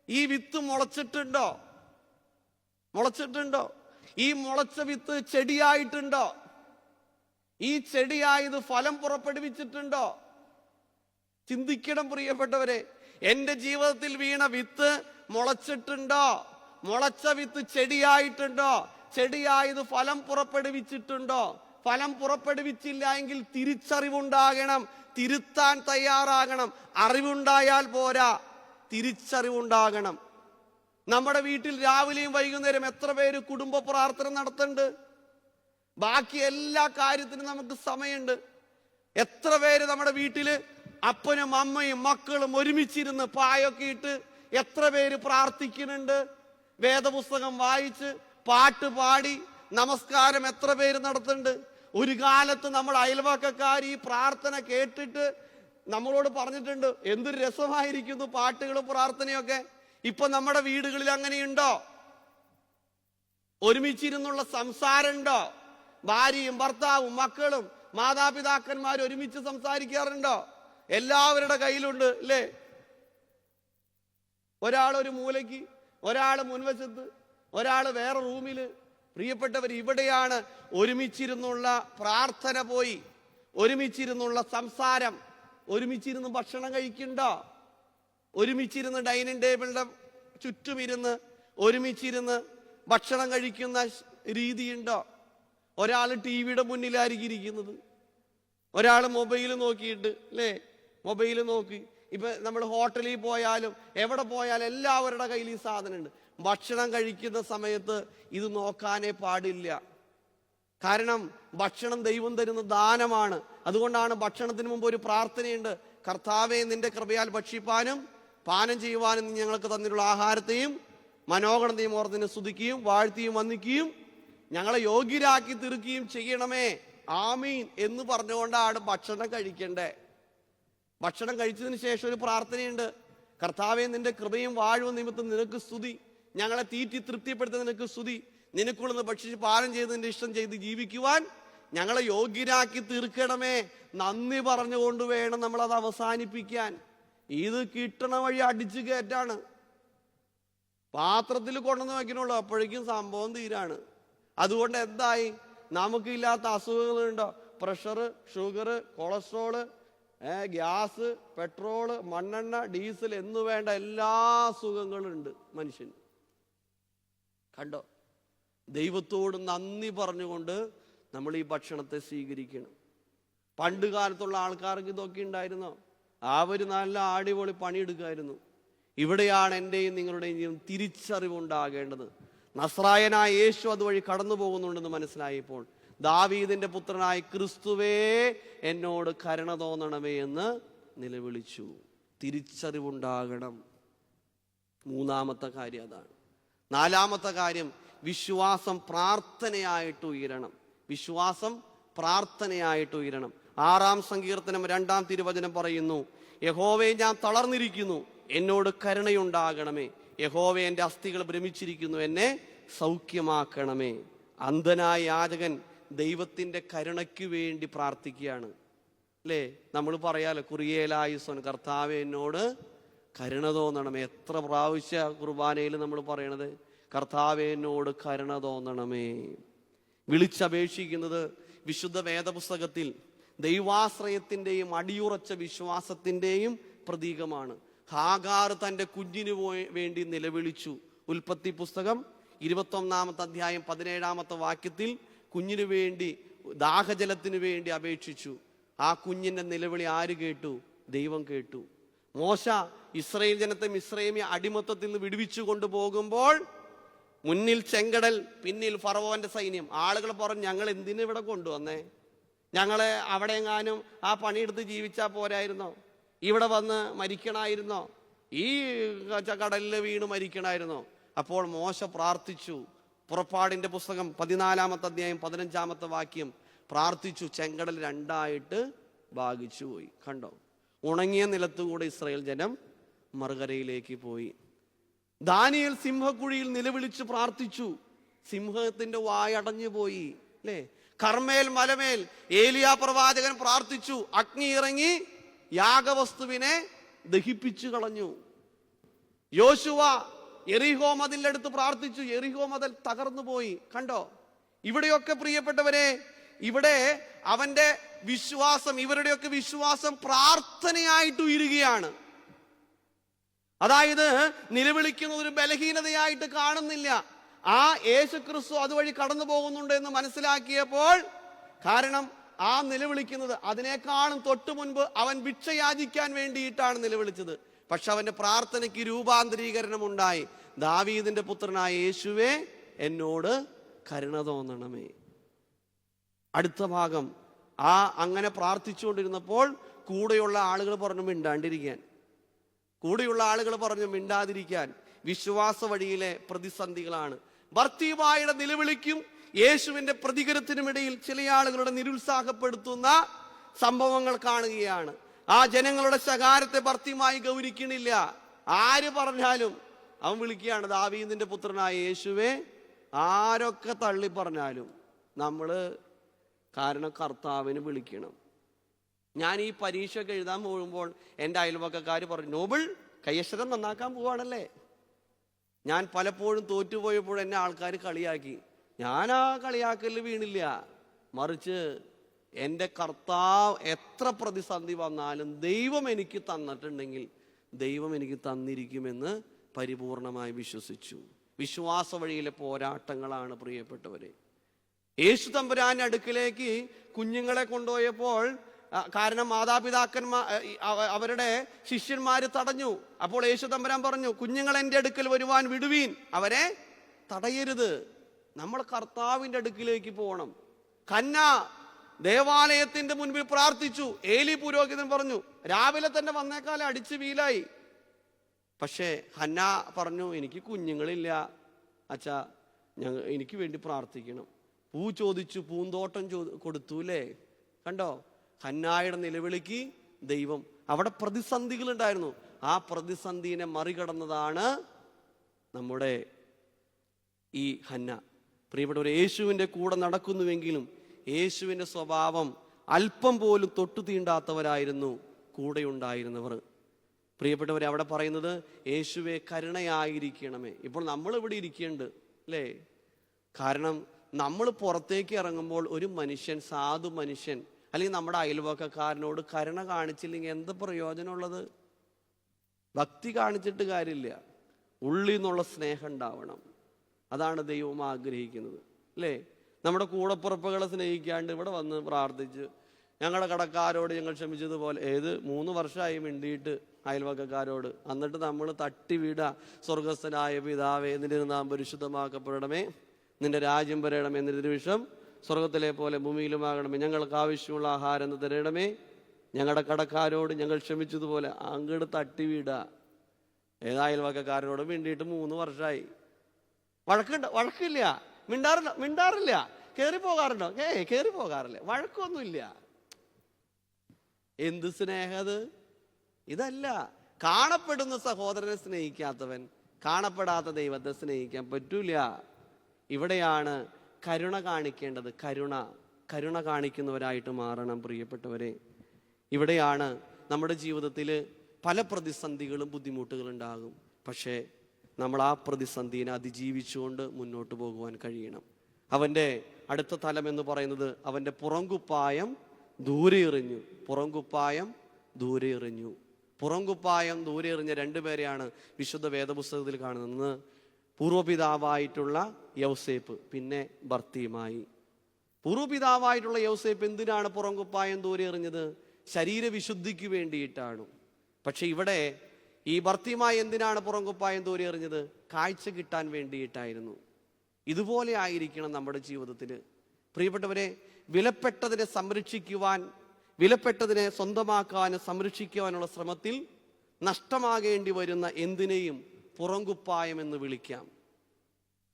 ഈ വിത്ത് മുളച്ചിട്ടുണ്ടോ? ഈ മുളച്ച വിത്ത് ചെടിയായിട്ടുണ്ടോ? ഈ ചെടിയായത് ഫലം പുറപ്പെടുവിച്ചിട്ടുണ്ടോ? ചിന്തിക്കണം പ്രിയപ്പെട്ടവരെ. എൻ്റെ ജീവിതത്തിൽ വീണ വിത്ത് മുളച്ചിട്ടുണ്ടോ? മുളച്ച വിത്ത് ചെടിയായിട്ടുണ്ടോ? ചെടിയായത് ഫലം പുറപ്പെടുവിച്ചിട്ടുണ്ടോ? ഫലം പുറപ്പെടുവിച്ചില്ല എങ്കിൽ തിരിച്ചറിവുണ്ടാകണം, തിരുത്താൻ തയ്യാറാകണം. അറിവുണ്ടായാൽ പോരാ, തിരിച്ചറിവുണ്ടാകണം. നമ്മുടെ വീട്ടിൽ രാവിലെയും വൈകുന്നേരം എത്ര പേര് കുടുംബ പ്രാർത്ഥന നടത്തുന്നുണ്ട്? ബാക്കി എല്ലാ കാര്യത്തിനും നമുക്ക് സമയമുണ്ട്. എത്ര പേര് നമ്മുടെ വീട്ടില് അപ്പനും അമ്മയും മക്കളും ഒരുമിച്ചിരുന്ന് പായൊക്കെ ഇട്ട് എത്ര പേര് പ്രാർത്ഥിക്കുന്നുണ്ട്? വേദപുസ്തകം വായിച്ച് പാട്ട് പാടി നമസ്കാരം എത്ര പേര് നടത്തുന്നുണ്ട്? ഒരു കാലത്ത് നമ്മൾ അയൽവക്കക്കാർ ഈ പ്രാർത്ഥന കേട്ടിട്ട് നമ്മളോട് പറഞ്ഞിട്ടുണ്ട്, എന്തൊരു രസമായിരിക്കുന്നു പാട്ടുകളും പ്രാർത്ഥനയൊക്കെ. ഇപ്പൊ നമ്മുടെ വീടുകളിൽ അങ്ങനെയുണ്ടോ? ഒരുമിച്ചിരുന്നുള്ള സംസാരം ഉണ്ടോ? ഭാര്യയും ഭർത്താവും മക്കളും മാതാപിതാക്കന്മാരും ഒരുമിച്ച് സംസാരിക്കാറുണ്ടോ? എല്ലാവരുടെ കയ്യിലുണ്ട് അല്ലേ? ഒരാൾ ഒരു മൂലയ്ക്ക്, ഒരാൾ മുൻവശത്ത്, ഒരാൾ വേറെ റൂമില്. പ്രിയപ്പെട്ടവർ, ഇവിടെയാണ് ഒരുമിച്ചിരുന്നുള്ള പ്രാർത്ഥന പോയി, ഒരുമിച്ചിരുന്നുള്ള സംസാരം. ഒരുമിച്ചിരുന്ന് ഭക്ഷണം കഴിക്കണ്ടോ? ഒരുമിച്ചിരുന്ന് ഡൈനിങ് ടേബിളിന്റെ ചുറ്റും ഇരുന്ന് ഒരുമിച്ചിരുന്ന് ഭക്ഷണം കഴിക്കുന്ന രീതിയുണ്ടോ? ഒരാൾ ടി വിയുടെ മുന്നിലായിരിക്കും ഇരിക്കുന്നത്, ഒരാൾ മൊബൈൽ നോക്കിയിട്ട് അല്ലേ, മൊബൈൽ നോക്കി. ഇപ്പൊ നമ്മൾ ഹോട്ടലിൽ പോയാലും എവിടെ പോയാലും എല്ലാവരുടെ കയ്യിൽ ഈ സാധനം ഉണ്ട്. ഭക്ഷണം കഴിക്കുന്ന സമയത്ത് ഇത് നോക്കാനേ പാടില്ല. കാരണം ഭക്ഷണം ദൈവം തരുന്ന ദാനമാണ്. അതുകൊണ്ടാണ് ഭക്ഷണത്തിന് മുമ്പ് ഒരു പ്രാർത്ഥനയുണ്ട്. കർത്താവേ, നിന്റെ കൃപയാൽ ഭക്ഷിപ്പാനും പാനം ചെയ്യുവാനും നീ ഞങ്ങൾക്ക് തന്നിട്ടുള്ള ആഹാരത്തെയും മനോഗണത്തെയും ഓർത്തിനെ സ്തുതിക്കുകയും വാഴ്ത്തിയും വന്ദിക്കുകയും ഞങ്ങളെ യോഗ്യരാക്കി തീർക്കുകയും ചെയ്യണമേ, ആമീൻ എന്ന് പറഞ്ഞുകൊണ്ടാണ് ഭക്ഷണം കഴിക്കണ്ടേ. ഭക്ഷണം കഴിച്ചതിന് ശേഷം ഒരു പ്രാർത്ഥനയുണ്ട്. കർത്താവേ, നിന്റെ കൃപയും വാഴ്വും നിമിത്തം നിനക്ക് സ്തുതി, ഞങ്ങളെ തീറ്റി തൃപ്തിപ്പെടുത്ത നിനക്ക് സ്തുതി, നിനക്കുള്ളത് ഭക്ഷിച്ച് പാനം ചെയ്ത് നിന്റെ ഇഷ്ടം ചെയ്ത് ജീവിക്കുവാൻ ഞങ്ങളെ യോഗ്യരാക്കി തീർക്കണമേ. നന്ദി പറഞ്ഞുകൊണ്ട് വേണം നമ്മളത് അവസാനിപ്പിക്കാൻ. ഇത് കിട്ടണ വഴി അടിച്ചു കയറ്റാണ്. പാത്രത്തിൽ കൊണ്ടുവന്ന് വയ്ക്കണുള്ളൂ, അപ്പോഴേക്കും സംഭവം തീരാണ്. അതുകൊണ്ട് എന്തായി? നമുക്കില്ലാത്ത അസുഖങ്ങളുണ്ടോ? Pressure, sugar, cholesterol, gas, petrol, മണ്ണെണ്ണ, ഡീസൽ എന്നു വേണ്ട എല്ലാ അസുഖങ്ങളും ഉണ്ട് മനുഷ്യന്. കണ്ടോ? ദൈവത്തോട് നന്ദി പറഞ്ഞുകൊണ്ട് നമ്മൾ ഈ ഭക്ഷണത്തെ സ്വീകരിക്കണം. പണ്ട് കാലത്തുള്ള ആൾക്കാർക്ക് ഇതൊക്കെ ഉണ്ടായിരുന്നോ? അവര് നല്ല അടിപൊളി പണിയെടുക്കുമായിരുന്നു. ഇവിടെയാണ് എൻ്റെയും നിങ്ങളുടെയും ജീവിതം തിരിച്ചറിവുണ്ടാകേണ്ടത്. നസ്രായനായ യേശു അതുവഴി കടന്നു പോകുന്നുണ്ടെന്ന് മനസ്സിലായപ്പോൾ ദാവീദിന്റെ പുത്രനായ ക്രിസ്തുവേ, എന്നോട് കരുണ തോന്നണമേ എന്ന് നിലവിളിച്ചു. തിരിച്ചറിവുണ്ടാകണം. മൂന്നാമത്തെ കാര്യം അതാണ്. നാലാമത്തെ കാര്യം, വിശ്വാസം പ്രാർത്ഥനയായിട്ട് ഉയരണം. വിശ്വാസം പ്രാർത്ഥനയായിട്ട് ഉയരണം. 6-ാം സങ്കീർത്തനം 2-ാം തിരുവചനം പറയുന്നു, യഹോവേ, ഞാൻ തളർന്നിരിക്കുന്നു, എന്നോട് കരുണയുണ്ടാകണമേ. യഹോവേ, എൻ്റെ അസ്ഥികൾ ഭ്രമിച്ചിരിക്കുന്നു, എന്നെ സൗഖ്യമാക്കണമേ. അന്ധനായ യാചകൻ ദൈവത്തിൻ്റെ കരുണയ്ക്ക് വേണ്ടി പ്രാർത്ഥിക്കുകയാണ് അല്ലേ? നമ്മൾ പറയാലോ, കുറിയേലായുസോൻ, കർത്താവേ, എന്നോട് കരുണ തോന്നണമേ. എത്ര പ്രാവശ്യ കുർബാനയിൽ നമ്മൾ പറയണത്, കർത്താവേ, എന്നോട് കരുണ തോന്നണമേ. വിളിച്ചപേക്ഷിക്കുന്നത് വിശുദ്ധ വേദപുസ്തകത്തിൽ ദൈവാശ്രയത്തിൻ്റെയും അടിയുറച്ച വിശ്വാസത്തിൻ്റെയും പ്രതീകമാണ്. ഹാഗാർ തൻ്റെ കുഞ്ഞിനു വേണ്ടി നിലവിളിച്ചു. ഉൽപ്പത്തി പുസ്തകം 21-ാമത്തെ അധ്യായം 17-ാമത്തെ വാക്യത്തിൽ കുഞ്ഞിനു വേണ്ടി, ദാഹജലത്തിനു വേണ്ടി അപേക്ഷിച്ചു. ആ കുഞ്ഞിൻ്റെ നിലവിളി ആര് കേട്ടു? ദൈവം കേട്ടു. മോശ ഇസ്രായേൽ ജനത്തെ മിസ്രൈമ്യ അടിമത്തത്തിൽ നിന്ന് വിടുവിച്ചു കൊണ്ടുപോകുമ്പോൾ മുന്നിൽ ചെങ്കടൽ, പിന്നിൽ ഫറവോന്റെ സൈന്യം. ആളുകൾ പറഞ്ഞു, ഞങ്ങൾ എന്തിനു ഇവിടെ കൊണ്ടുവന്നേ? ഞങ്ങളെ അവിടെ എങ്ങാനും ആ പണിയെടുത്ത് ജീവിച്ചാൽ പോരായിരുന്നോ? ഇവിടെ വന്ന് മരിക്കണമായിരുന്നോ? ഈ കടലിൽ വീണ് മരിക്കണമായിരുന്നോ? അപ്പോൾ മോശ പ്രാർത്ഥിച്ചു. പുറപ്പാടിന്റെ പുസ്തകം 14-ാമത്തെ അധ്യായം 15-ാമത്തെ വാക്യം പ്രാർത്ഥിച്ചു. ചെങ്കടൽ 2ആയിട്ട് ഭാഗിച്ചു പോയി. കണ്ടോ? ഉണങ്ങിയ നിലത്തുകൂടെ ഇസ്രായേൽ ജനം മറുകരയിലേക്ക് പോയി. ദാനിയേൽ സിംഹക്കുഴിയിൽ നിലവിളിച്ച് പ്രാർത്ഥിച്ചു. സിംഹത്തിന്റെ വായടഞ്ഞു പോയി അല്ലേ? കർമ്മേൽ മലമേൽ ഏലിയാ പ്രവാചകൻ പ്രാർത്ഥിച്ചു. അഗ്നി ഇറങ്ങി യാഗവസ്തുവിനെ ദഹിപ്പിച്ചു കളഞ്ഞു. യോശുവ യെരിഹോ മതിലിന്റെ അടുത്ത് പ്രാർത്ഥിച്ചു. യെരിഹോ മതിൽ തകർന്നു പോയി. കണ്ടോ? ഇവിടെയൊക്കെ പ്രിയപ്പെട്ടവരെ, ഇവിടെ അവന്റെ വിശ്വാസം, ഇവരുടെയൊക്കെ വിശ്വാസം പ്രാർത്ഥനയായിട്ട് ഉയരുകയാണ്. അതായത് നിലവിളിക്കുന്നത് ഒരു ബലഹീനതയായിട്ട് കാണുന്നില്ല. ആ യേശുക്രിസ്തു അതുവഴി കടന്നു പോകുന്നുണ്ട് എന്ന് മനസ്സിലാക്കിയപ്പോൾ, കാരണം ആ നിലവിളിക്കുന്നത് അതിനേക്കാളും തൊട്ടു മുൻപ് അവൻ ഭിക്ഷ യാചിക്കാൻ വേണ്ടിയിട്ടാണ് നിലവിളിച്ചത്. പക്ഷെ അവന്റെ പ്രാർത്ഥനയ്ക്ക് രൂപാന്തരീകരണം ഉണ്ടായി. ദാവീദിന്റെ പുത്രനായ യേശുവേ, എന്നോട് കരുണ തോന്നണമേ. അടുത്ത ഭാഗം, അങ്ങനെ പ്രാർത്ഥിച്ചുകൊണ്ടിരുന്നപ്പോൾ കൂടെയുള്ള ആളുകൾ പറഞ്ഞു മിണ്ടാണ്ടിരിക്കാൻ. കൂടെയുള്ള ആളുകൾ പറഞ്ഞു മിണ്ടാതിരിക്കാൻ. വിശ്വാസ വഴിയിലെ പ്രതിസന്ധികളാണ്. ബർത്തീമായിയുടെ നിലവിളിക്കും യേശുവിന്റെ പ്രതികരണത്തിനുമിടയിൽ ചില ആളുകളുടെ നിരുത്സാഹപ്പെടുത്തുന്ന സംഭവങ്ങൾ കാണുകയാണ്. ആ ജനങ്ങളുടെ ശകാരത്തെ ബർത്തീമായി ഗൗനിക്കണില്ല. ആര് പറഞ്ഞാലും അവൻ വിളിക്കുകയാണ്, ദാവീദിന്റെ പുത്രനായ യേശുവേ. ആരൊക്കെ തള്ളി പറഞ്ഞാലും കാരണം കർത്താവിന് വിളിക്കണം. ഞാൻ ഈ പരീക്ഷയൊക്കെ എഴുതാൻ പോകുമ്പോൾ എൻ്റെ അയൽവക്കക്കാർ പറഞ്ഞു, നോബിൾ കൈയക്ഷരം നന്നാക്കാൻ പോവാണല്ലേ. ഞാൻ പലപ്പോഴും തോറ്റുപോയപ്പോൾ എന്നെ ആൾക്കാർ കളിയാക്കി. ഞാൻ ആ കളിയാക്കലിൽ വീണില്ല. മറിച്ച് എൻ്റെ കർത്താവ് എത്ര പ്രതിസന്ധി വന്നാലും ദൈവം എനിക്ക് തന്നിട്ടുണ്ടെങ്കിൽ ദൈവം എനിക്ക് തന്നിരിക്കുമെന്ന് പരിപൂർണമായി വിശ്വസിച്ചു. വിശ്വാസ വഴിയിലെ പോരാട്ടങ്ങളാണ് പ്രിയപ്പെട്ടവരെ. യേശു തമ്പുരാന്റെ അടുക്കിലേക്ക് കുഞ്ഞുങ്ങളെ കൊണ്ടുപോയപ്പോൾ, കാരണം മാതാപിതാക്കന്മാർ അവരുടെ ശിഷ്യന്മാര് തടഞ്ഞു. അപ്പോൾ യേശു തമ്പുരാൻ പറഞ്ഞു, കുഞ്ഞുങ്ങൾ എൻ്റെ അടുക്കൽ വരുവാൻ വിടുവീൻ, അവരെ തടയരുത്. നമ്മൾ കർത്താവിൻ്റെ അടുക്കിലേക്ക് പോകണം. ഹന്ന ദേവാലയത്തിന്റെ മുൻപിൽ പ്രാർത്ഥിച്ചു. ഏലി പുരോഹിതൻ പറഞ്ഞു, രാവിലെ തന്നെ വന്നേക്കാലം അടിച്ചു വീലായി. പക്ഷേ ഹന്ന പറഞ്ഞു, എനിക്ക് കുഞ്ഞുങ്ങളില്ല അച്ഛാ, എനിക്ക് വേണ്ടി പ്രാർത്ഥിക്കണം. പൂ ചോദിച്ചു, പൂന്തോട്ടം കൊടുത്തു അല്ലേ. കണ്ടോ, ഹന്നായുടെ നിലവിളിക്ക് ദൈവം. അവിടെ പ്രതിസന്ധികൾ ഉണ്ടായിരുന്നു. ആ പ്രതിസന്ധിനെ മറികടന്നതാണ് നമ്മുടെ ഈ ഹന്ന. പ്രിയപ്പെട്ടവർ, യേശുവിൻ്റെ കൂടെ നടക്കുന്നുവെങ്കിലും യേശുവിൻ്റെ സ്വഭാവം അല്പം പോലും തൊട്ടു തീണ്ടാത്തവരായിരുന്നു കൂടെ ഉണ്ടായിരുന്നവർ. പ്രിയപ്പെട്ടവരെ, അവിടെ പറയുന്നത് യേശുവെ കരുണയായിരിക്കണമേ. ഇപ്പോൾ നമ്മൾ ഇവിടെ ഇരിക്കുന്നുണ്ട് അല്ലേ. കാരണം നമ്മൾ പുറത്തേക്ക് ഇറങ്ങുമ്പോൾ ഒരു മനുഷ്യൻ, സാധു മനുഷ്യൻ അല്ലെങ്കിൽ നമ്മുടെ അയൽവക്കക്കാരനോട് കരുണ കാണിച്ചില്ലെങ്കിൽ എന്ത് പ്രയോജനമുള്ളത്? ഭക്തി കാണിച്ചിട്ട് കാര്യമില്ല. ഉള്ളിൽ നിന്നുള്ള സ്നേഹം ഉണ്ടാവണം. അതാണ് ദൈവം ആഗ്രഹിക്കുന്നത് അല്ലേ. നമ്മുടെ കൂടപ്പുറപ്പുകളെ സ്നേഹിക്കാണ്ട് ഇവിടെ വന്ന് പ്രാർത്ഥിച്ച് ഞങ്ങളുടെ കടക്കാരോട് ഞങ്ങൾ ക്ഷമിച്ചതുപോലെ 3 വർഷമായി മിണ്ടിയിട്ട് അയൽവക്കക്കാരോട്, എന്നിട്ട് നമ്മൾ തട്ടി വീടാ, സ്വർഗസ്ഥനായ പിതാവേ, നിന്റെ നാം പരിശുദ്ധമാക്കപ്പെടണമേ, നിന്റെ രാജ്യം വരണമേ, നിന്റെ തിരുവിഷ്ടം സ്വർഗത്തിലെ പോലെ ഭൂമിയിലുമാകണമേ, ഞങ്ങൾക്ക് ആവശ്യമുള്ള ആഹാരം തരണമേ, ഞങ്ങളുടെ കടക്കാരോട് ഞങ്ങൾ ക്ഷമിച്ചതുപോലെ. അങ്ങോട്ട് തട്ടി വീടാ. അയൽവക്കക്കാരനോട് മിണ്ടിയിട്ട് 3 വർഷമായി. വഴക്കില്ല, മിണ്ടാറില്ല. കയറി പോകാറുണ്ടോ? കയറി പോകാറില്ല. വഴക്കൊന്നുമില്ല. എന്ത് സ്നേഹത്! ഇതല്ല. കാണപ്പെടുന്ന സഹോദരനെ സ്നേഹിക്കാത്തവൻ കാണപ്പെടാത്ത ദൈവത്തെ സ്നേഹിക്കാൻ പറ്റൂല. ഇവിടെയാണ് കരുണ കാണിക്കേണ്ടത്. കരുണ കാണിക്കുന്നവരായിട്ട് മാറണം പ്രിയപ്പെട്ടവരെ. ഇവിടെയാണ് നമ്മുടെ ജീവിതത്തിൽ പല പ്രതിസന്ധികളും ബുദ്ധിമുട്ടുകളും ഉണ്ടാകും. പക്ഷേ നമ്മൾ ആ പ്രതിസന്ധിയെ അതിജീവിച്ചുകൊണ്ട് മുന്നോട്ട് പോകുവാൻ കഴിയണം. അവൻ്റെ അടുത്ത തലം എന്ന് പറയുന്നത് അവൻ്റെ പുറംകുപ്പായം ദൂരെ എറിഞ്ഞു. പുറംകുപ്പായം ദൂരെ എറിഞ്ഞു. പുറംകുപ്പായം ദൂരെ എറിഞ്ഞ 2 പേരെയാണ് വിശുദ്ധ വേദപുസ്തകത്തിൽ കാണുന്നത്. പൂർവ്വപിതാവായിട്ടുള്ള യൗസേപ്പ്, പിന്നെ ബർത്തീമായി. പൂർവ്വപിതാവായിട്ടുള്ള യൗസേപ്പ് എന്തിനാണ് പുറംകുപ്പായം ദൂരെ എറിഞ്ഞത്? ശരീരവിശുദ്ധിക്ക് വേണ്ടിയിട്ടാണ്. പക്ഷെ ഇവിടെ ഈ ബർത്തീമായി എന്തിനാണ് പുറംകുപ്പായം ദൂരെ എറിഞ്ഞത്? കാഴ്ച കിട്ടാൻ വേണ്ടിയിട്ടായിരുന്നു. ഇതുപോലെ ആയിരിക്കണം നമ്മുടെ ജീവിതത്തിൽ. പ്രിയപ്പെട്ടവരെ, വിലപ്പെട്ടതിനെ സംരക്ഷിക്കുവാൻ, വിലപ്പെട്ടതിനെ സ്വന്തമാക്കാനും സംരക്ഷിക്കുവാനുള്ള ശ്രമത്തിൽ നഷ്ടമാകേണ്ടി വരുന്ന എന്തിനേയും പുറംകുപ്പായം എന്ന് വിളിക്കാം.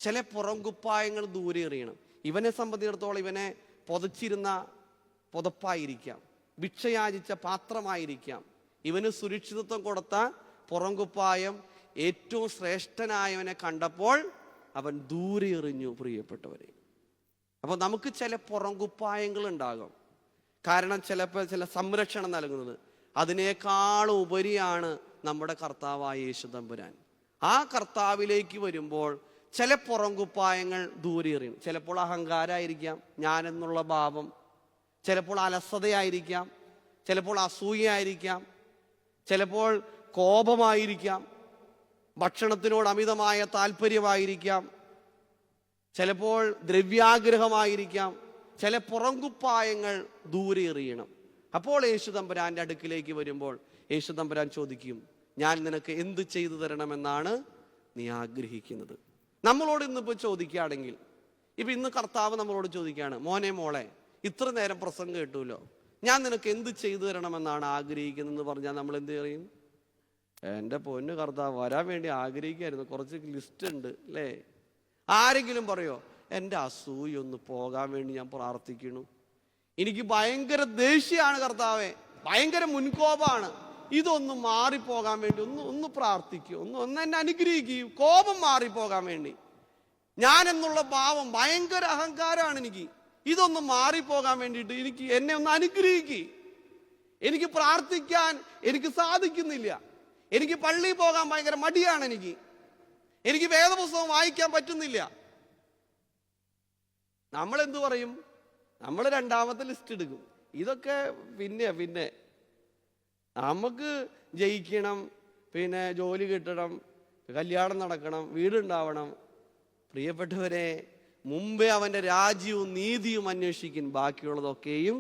ചില പുറംകുപ്പായങ്ങൾ ദൂരെ എറിയണം. ഇവനെ സംബന്ധിച്ചിടത്തോളം ഇവനെ പൊതച്ചിരുന്ന പുതപ്പായിരിക്കാം, ഭിക്ഷയാചിച്ച പാത്രമായിരിക്കാം. ഇവന് സുരക്ഷിതത്വം കൊടുത്ത പുറംകുപ്പായം ഏറ്റവും ശ്രേഷ്ഠനായവനെ കണ്ടപ്പോൾ അവൻ ദൂരെ എറിഞ്ഞു. പ്രിയപ്പെട്ടവരെ, അപ്പോൾ നമുക്ക് ചില പുറംകുപ്പായങ്ങൾ ഉണ്ടാകും. കാരണം ചിലപ്പോൾ ചില സംരക്ഷണം നൽകുന്നത് അതിനേക്കാളും ഉപരിയാണ് നമ്മുടെ കർത്താവായ യേശു തമ്പുരാൻ. ആ കർത്താവിലേക്ക് വരുമ്പോൾ ചില പുറംകുപ്പായങ്ങൾ ദൂരെ എറിയും. ചിലപ്പോൾ അഹങ്കാരമായിരിക്കാം, ഞാനെന്നുള്ള ഭാവം. ചിലപ്പോൾ അലസതയായിരിക്കാം, ചിലപ്പോൾ അസൂയയായിരിക്കാം, ചിലപ്പോൾ കോപമായിരിക്കാം, ഭക്ഷണത്തിനോട് അമിതമായ താല്പര്യമായിരിക്കാം, ചിലപ്പോൾ ദ്രവ്യാഗ്രഹമായിരിക്കാം, ചില പുറങ്കുപ്പായങ്ങൾ ദൂരെ എറിയണം. അപ്പോൾ യേശു തമ്പുരാന്റെ അടുക്കിലേക്ക് വരുമ്പോൾ യേശു തമ്പുരാൻ ചോദിക്കും, ഞാൻ നിനക്ക് എന്ത് ചെയ്തു തരണമെന്നാണ് നീ ആഗ്രഹിക്കുന്നത്? നമ്മളോട് ഇന്നിപ്പോൾ ചോദിക്കുകയാണെങ്കിൽ, ഇപ്പം ഇന്ന് കർത്താവ് നമ്മളോട് ചോദിക്കുകയാണ്, മോനെ മോളെ ഇത്ര നേരം പ്രസംഗം കേട്ടുല്ലോ, ഞാൻ നിനക്ക് എന്ത് ചെയ്തു തരണമെന്നാണ് ആഗ്രഹിക്കുന്നതെന്ന് പറഞ്ഞാൽ നമ്മൾ എന്ത് പറയും? എൻ്റെ പൊന്നു കർത്താവ്, വരാൻ വേണ്ടി ആഗ്രഹിക്കായിരുന്നു, കുറച്ച് ലിസ്റ്റ് ഉണ്ട് അല്ലേ? ആരെങ്കിലും പറയോ, എൻ്റെ അസൂയ ഒന്ന് പോകാൻ വേണ്ടി ഞാൻ പ്രാർത്ഥിക്കണു, എനിക്ക് ഭയങ്കര ദേഷ്യമാണ് കർത്താവെ, ഭയങ്കര മുൻകോപമാണ്, ഇതൊന്ന് മാറിപ്പോകാൻ വേണ്ടി ഒന്ന് പ്രാർത്ഥിക്കൂ, ഒന്ന് എന്നെ അനുഗ്രഹിക്കൂ, കോപം മാറിപ്പോകാൻ വേണ്ടി. ഞാൻ എന്നുള്ള ഭാവം ഭയങ്കര അഹങ്കാരമാണ് എനിക്ക്, ഇതൊന്ന് മാറിപ്പോകാൻ വേണ്ടിയിട്ട് എന്നെ ഒന്ന് അനുഗ്രഹിക്കൂ. എനിക്ക് പ്രാർത്ഥിക്കാൻ എനിക്ക് സാധിക്കുന്നില്ല, എനിക്ക് പള്ളിയിൽ പോകാൻ ഭയങ്കര മടിയാണ്, എനിക്ക് വേദപുസ്തകം വായിക്കാൻ പറ്റുന്നില്ല. നമ്മൾ എന്തു പറയും? നമ്മൾ രണ്ടാമത്തെ ലിസ്റ്റ് എടുക്കും. ഇതൊക്കെ പിന്നെ നമുക്ക് ജയിക്കണം, പിന്നെ ജോലി കിട്ടണം, കല്യാണം നടക്കണം, വീടുണ്ടാവണം. പ്രിയപ്പെട്ടവരെ, മുമ്പേ അവൻ്റെ രാജ്യവും നീതിയും അന്വേഷിക്കും, ബാക്കിയുള്ളതൊക്കെയും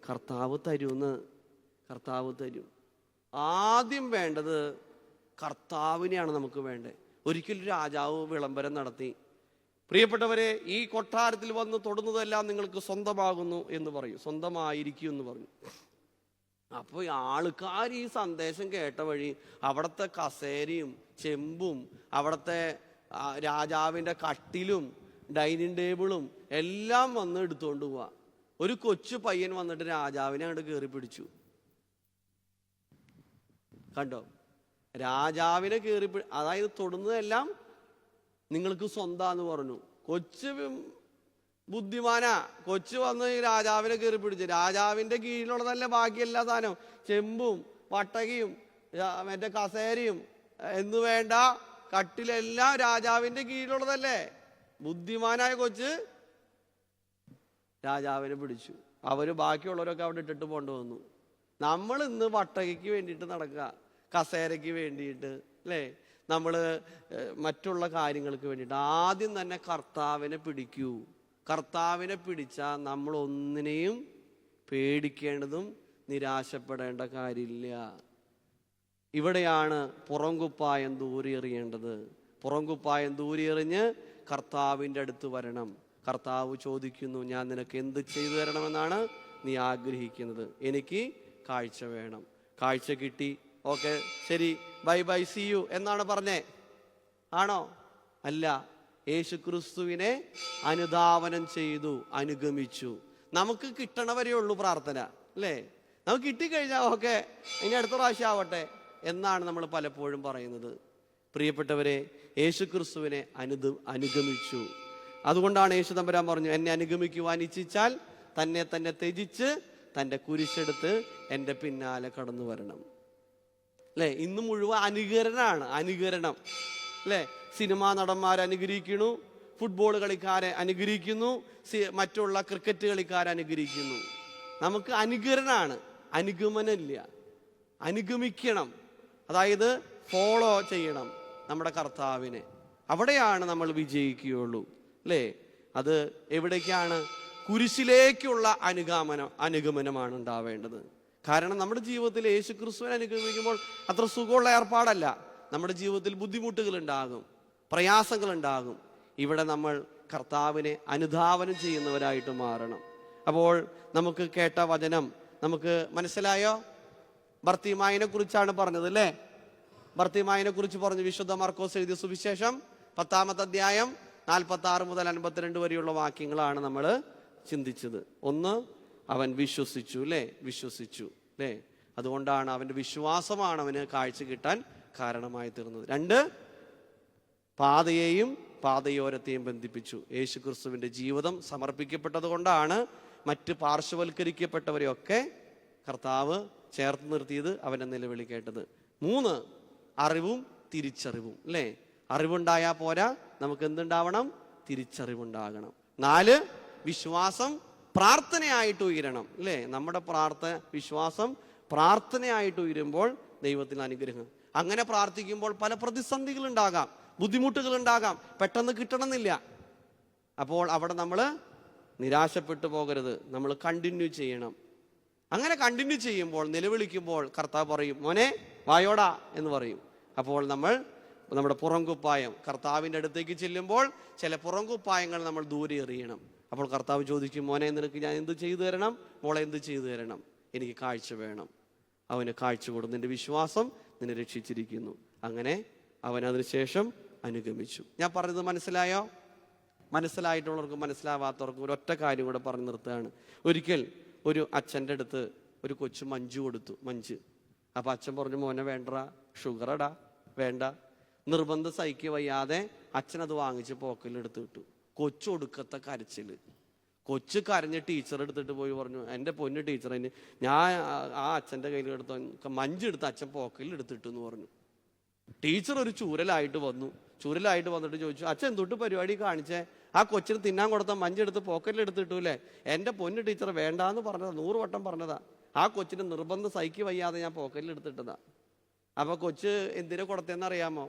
കർത്താവ് തരും. ആദ്യം വേണ്ടത് കർത്താവിനെയാണ് നമുക്ക് വേണ്ടത്. ഒരിക്കലും രാജാവ് വിളംബരം നടത്തി, പ്രിയപ്പെട്ടവരെ ഈ കൊട്ടാരത്തിൽ വന്ന് തൊടുന്നതെല്ലാം നിങ്ങൾക്ക് സ്വന്തമാകുന്നു എന്ന് പറയും, സ്വന്തമായിരിക്കും എന്ന് പറഞ്ഞു. അപ്പോൾ ആൾക്കാർ ഈ സന്ദേശം കേട്ട വഴി അവിടുത്തെ കസേരയും ചെമ്പും അവിടുത്തെ രാജാവിൻ്റെ കട്ടിലും ഡൈനിങ് ടേബിളും എല്ലാം വന്ന് എടുത്തുകൊണ്ട് പോവാ. ഒരു കൊച്ചു പയ്യൻ വന്നിട്ട് രാജാവിനെ അങ്ങോട്ട് കയറി പിടിച്ചു. കണ്ടോ? രാജാവിനെ കയറി അതായത് തൊടുന്നതെല്ലാം നിങ്ങൾക്ക് സ്വന്താന്ന് പറഞ്ഞു. കൊച്ചു ബുദ്ധിമാനാ, കൊച്ചു വന്ന് ഈ രാജാവിനെ കയറി പിടിച്ചു. രാജാവിന്റെ കീഴിലുള്ളതല്ല ബാക്കി എല്ലാ സാധനവും, ചെമ്പും വട്ടകയും മറ്റേ കസേരയും എന്ന് വേണ്ട കട്ടിലെല്ലാം രാജാവിന്റെ കീഴിലുള്ളതല്ലേ. ബുദ്ധിമാനായ കൊച്ച് രാജാവിനെ പിടിച്ചു. അവര് ബാക്കിയുള്ളവരൊക്കെ അവിടെ ഇട്ടിട്ട് കൊണ്ടുവന്നു. നമ്മൾ ഇന്ന് വട്ടകയ്ക്ക് വേണ്ടിയിട്ട് നടക്കുക, കസേരയ്ക്ക് വേണ്ടിയിട്ട് അല്ലേ, നമ്മൾ മറ്റുള്ള കാര്യങ്ങൾക്ക് വേണ്ടിയിട്ട്. ആദ്യം തന്നെ കർത്താവിനെ പിടിക്കൂ. കർത്താവിനെ പിടിച്ചാൽ നമ്മൾ ഒന്നിനെയും പേടിക്കേണ്ടതും നിരാശപ്പെടേണ്ട കാര്യമില്ല. ഇവിടെയാണ് പുറംകുപ്പായം ദൂരെറിയേണ്ടത്. പുറംകുപ്പായം ദൂരെറിഞ്ഞ് കർത്താവിൻ്റെ അടുത്ത് വരണം. കർത്താവ് ചോദിക്കുന്നു, ഞാൻ നിനക്ക് എന്ത് ചെയ്തു തരണമെന്നാണ് നീ ആഗ്രഹിക്കുന്നത്? എനിക്ക് കാഴ്ച വേണം. കാഴ്ച കിട്ടി, ഓക്കെ ശരി, ബൈ ബൈ സീ യു എന്നാണ് പറഞ്ഞേ? ആണോ? അല്ല. യേശു ക്രിസ്തുവിനെ അനുധാവനം ചെയ്തു, അനുഗമിച്ചു. നമുക്ക് കിട്ടണവരേ ഉള്ളൂ പ്രാർത്ഥന അല്ലേ? നമുക്ക് കിട്ടിക്കഴിഞ്ഞാൽ ഓക്കെ, ഇനി അടുത്ത പ്രാവശ്യം ആവട്ടെ എന്നാണ് നമ്മൾ പലപ്പോഴും പറയുന്നത്. പ്രിയപ്പെട്ടവരെ, യേശു ക്രിസ്തുവിനെ അനുഗമിച്ചു. അതുകൊണ്ടാണ് യേശു തമ്പുരാൻ പറഞ്ഞു, എന്നെ അനുഗമിക്കുവാൻ ഇച്ഛിച്ചാൽ തന്നെ ത്യജിച്ച് തൻ്റെ കുരിശെടുത്ത് എൻ്റെ പിന്നാലെ കടന്നു വരണം അല്ലേ. ഇന്ന് മുഴുവൻ അനുകരണം അല്ലേ. സിനിമാ നടന്മാരെ അനുകരിക്കുന്നു, ഫുട്ബോൾ കളിക്കാരെ അനുകരിക്കുന്നു, മറ്റുള്ള ക്രിക്കറ്റ് കളിക്കാരെ അനുകരിക്കുന്നു. നമുക്ക് അനുകരണമാണ്, അനുഗമനമില്ല. അനുഗമിക്കണം, അതായത് ഫോളോ ചെയ്യണം നമ്മുടെ കർത്താവിനെ. അവിടെയാണ് നമ്മൾ വിജയിക്കുകയുള്ളൂ അല്ലേ. അത് എവിടേക്കാണ്? കുരിശിലേക്കുള്ള അനുഗമനമാണ് ഉണ്ടാവേണ്ടത്. കാരണം നമ്മുടെ ജീവിതത്തിൽ യേശു ക്രിസ്തുവിനെ അനുഗമിക്കുമ്പോൾ അത്ര സുഖമുള്ള ഏർപ്പാടല്ല. നമ്മുടെ ജീവിതത്തിൽ ബുദ്ധിമുട്ടുകൾ ഉണ്ടാകും, പ്രയാസങ്ങൾ ഉണ്ടാകും. ഇവിടെ നമ്മൾ കർത്താവിനെ അനുധാവനം ചെയ്യുന്നവരായിട്ട് മാറണം. അപ്പോൾ നമുക്ക് കേട്ട വചനം നമുക്ക് മനസ്സിലായോ? ബർത്തിമായിനെ കുറിച്ചാണ് പറഞ്ഞത് അല്ലേ. ബർത്തിമായിനെ കുറിച്ച് പറഞ്ഞു വിശുദ്ധ മർക്കോസ് എഴുതിയ സുവിശേഷം 10-ാമത്തെ അധ്യായം 46 മുതൽ 52 വരെയുള്ള വാക്യങ്ങളാണ് നമ്മൾ ചിന്തിച്ചത്. ഒന്ന്, അവൻ വിശ്വസിച്ചു അല്ലേ. അതുകൊണ്ടാണ് അവൻ്റെ വിശ്വാസമാണ് അവന് കാഴ്ച കിട്ടാൻ കാരണമായി തീർന്നത്. 2, പാതയെയും പാതയോരത്തെയും ബന്ധിപ്പിച്ചു. യേശു ക്രിസ്തുവിൻ്റെ ജീവിതം സമർപ്പിക്കപ്പെട്ടത് കൊണ്ടാണ് മറ്റ് പാർശ്വവൽക്കരിക്കപ്പെട്ടവരെയൊക്കെ കർത്താവ് ചേർത്ത് നിർത്തിയത്, അവൻ്റെ നിലവിളി കേട്ടത്. 3, അറിവും തിരിച്ചറിവും അല്ലേ. അറിവുണ്ടായാൽ പോരാ, നമുക്ക് എന്തുണ്ടാവണം? തിരിച്ചറിവുണ്ടാകണം. 4, വിശ്വാസം പ്രാർത്ഥനയായിട്ട് ഉയരണം അല്ലേ? നമ്മുടെ വിശ്വാസം പ്രാർത്ഥനയായിട്ട് ഉയരുമ്പോൾ ദൈവത്തിന് അനുഗ്രഹം. അങ്ങനെ പ്രാർത്ഥിക്കുമ്പോൾ പല പ്രതിസന്ധികളുണ്ടാകാം, ബുദ്ധിമുട്ടുകളുണ്ടാകാം, പെട്ടെന്ന് കിട്ടണമെന്നില്ല. അപ്പോൾ അവിടെ നമ്മൾ നിരാശപ്പെട്ടു പോകരുത്, നമ്മൾ കണ്ടിന്യൂ ചെയ്യണം. അങ്ങനെ കണ്ടിന്യൂ ചെയ്യുമ്പോൾ, നിലവിളിക്കുമ്പോൾ കർത്താവ് പറയും, മോനെ വായോടാ എന്ന് പറയും. അപ്പോൾ നമ്മൾ നമ്മുടെ പുറംകുപ്പായം കർത്താവിൻ്റെ അടുത്തേക്ക് ചെല്ലുമ്പോൾ ചില പുറംകുപ്പായങ്ങൾ നമ്മൾ ദൂരെ എറിയണം. അപ്പോൾ കർത്താവ് ചോദിക്കും, മോനെ നിനക്ക് ഞാൻ എന്ത് ചെയ്തു തരണം? മോളെ എന്ത് ചെയ്തു തരണം? എനിക്ക് കാഴ്ച വേണം. അവന് കാഴ്ച കൊടുക്കും. നിന്റെ വിശ്വാസം നിന്നെ രക്ഷിച്ചിരിക്കുന്നു. അങ്ങനെ അവൻ അതിനുശേഷം അനുഗമിച്ചു. ഞാൻ പറഞ്ഞത് മനസ്സിലായോ? മനസ്സിലായിട്ടുള്ളവർക്കും മനസ്സിലാവാത്തവർക്കും ഒരൊറ്റ കാര്യം കൂടെ പറഞ്ഞു നിർത്തുകയാണ്. ഒരിക്കൽ ഒരു അച്ഛൻ്റെ അടുത്ത് ഒരു കൊച്ചു മഞ്ച് കൊടുത്തു, മഞ്ച്. അപ്പം അച്ഛൻ പറഞ്ഞു, മോനെ വേണ്ടടാ, ഷുഗറടാ, വേണ്ട. നിർബന്ധം സഹിക്കുക വയ്യാതെ അച്ഛനത് വാങ്ങിച്ച് പോക്കലിലെടുത്ത് വിട്ടു. കൊച്ചു ഒടുക്കത്തെ കരച്ചില്. കൊച്ചു കരഞ്ഞ് ടീച്ചർ എടുത്തിട്ട് പോയി പറഞ്ഞു, എൻ്റെ പൊന്നു ടീച്ചറിന് ഞാൻ ആ അച്ഛൻ്റെ കയ്യിൽ എടുത്ത മഞ്ചെടുത്ത് അച്ഛൻ പോക്കലിൽ എടുത്തിട്ടു എന്ന് പറഞ്ഞു. ടീച്ചർ ഒരു ചൂരലായിട്ട് വന്നിട്ട് ചോദിച്ചു, അച്ഛൻ എന്തൊട്ട് പരിപാടി കാണിച്ചേ? ആ കൊച്ചിന് തിന്നാൻ കൊടുത്ത മഞ്ചെടുത്ത് പോക്കറ്റിൽ എടുത്തിട്ടൂല്ലേ? എൻ്റെ പൊന്നു ടീച്ചർ വേണ്ടാന്ന് പറഞ്ഞതാ, 100 വട്ടം പറഞ്ഞതാ. ആ കൊച്ചിന് നിർബന്ധം സഹിക്കുക വയ്യാതെ ഞാൻ പോക്കറ്റിൽ എടുത്തിട്ടതാ. അപ്പൊ കൊച്ച് എന്തിനാ കൊടുത്തതെന്ന് അറിയാമോ?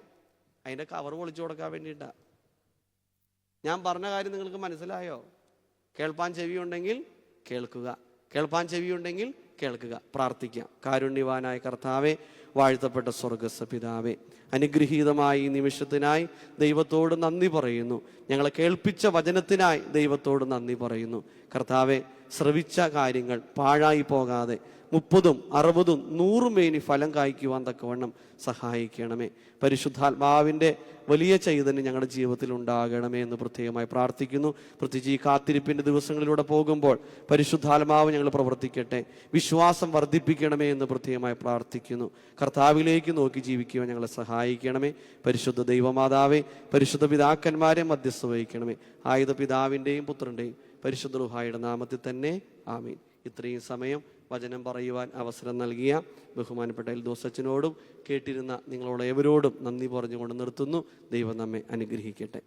അതിന്റെ കവർ പൊളിച്ചു കൊടുക്കാൻ വേണ്ടിയിട്ടാ. ഞാൻ പറഞ്ഞ കാര്യം നിങ്ങൾക്ക് മനസ്സിലായോ? കേൾപ്പാൻ ചെവിയുണ്ടെങ്കിൽ കേൾക്കുക, കേൾപ്പാൻ ചെവിയുണ്ടെങ്കിൽ കേൾക്കുക. പ്രാർത്ഥിക്കാം. കാരുണ്യവാനായ കർത്താവേ, വാഴ്ത്തപ്പെട്ട സ്വർഗ്ഗസ്ഥ പിതാവേ, അനുഗ്രഹീതമായ ഈ നിമിഷത്തിനായി ദൈവത്തോട് നന്ദി പറയുന്നു. ഞങ്ങളെ കേൾപ്പിച്ച വചനത്തിനായി ദൈവത്തോട് നന്ദി പറയുന്നു. കർത്താവെ, ശ്രവിച്ച കാര്യങ്ങൾ പാഴായി പോകാതെ 30, 60, 100 മേനി ഫലം കായ്ക്കുവാൻ തക്കവണ്ണം സഹായിക്കണമേ. പരിശുദ്ധാത്മാവിൻ്റെ വലിയ ചൈതന്യം ഞങ്ങളുടെ ജീവിതത്തിൽ ഉണ്ടാകണമേ എന്ന് പ്രത്യേകമായി പ്രാർത്ഥിക്കുന്നു. പ്രത്യേകിച്ച് ഈ കാത്തിരിപ്പിൻ്റെ ദിവസങ്ങളിലൂടെ പോകുമ്പോൾ പരിശുദ്ധാത്മാവ് ഞങ്ങൾ പ്രവർത്തിക്കട്ടെ, വിശ്വാസം വർദ്ധിപ്പിക്കണമേ എന്ന് പ്രത്യേകമായി പ്രാർത്ഥിക്കുന്നു. കർത്താവിലേക്ക് നോക്കി ജീവിക്കുവാൻ ഞങ്ങളെ സഹായിക്കണമേ. പരിശുദ്ധ ദൈവമാതാവേ, പരിശുദ്ധ പിതാക്കന്മാരെ മധ്യസ്ഥ വഹിക്കണമേ. ആയുധ പിതാവിൻ്റെയും പുത്രൻ്റെയും പരിശുദ്ധ റൂഹായുടെ നാമത്തിൽ തന്നെ ആമീൻ. ഇത്രയും സമയം വചനം പറയുവാൻ അവസരം നൽകിയ ബഹുമാനപ്പെട്ട എൽദോസ് അച്ഛനോടും കേട്ടിരുന്ന നിങ്ങളോട് ഏവരോടും നന്ദി പറഞ്ഞുകൊണ്ട് നിർത്തുന്നു. ദൈവം നമ്മെ അനുഗ്രഹിക്കട്ടെ.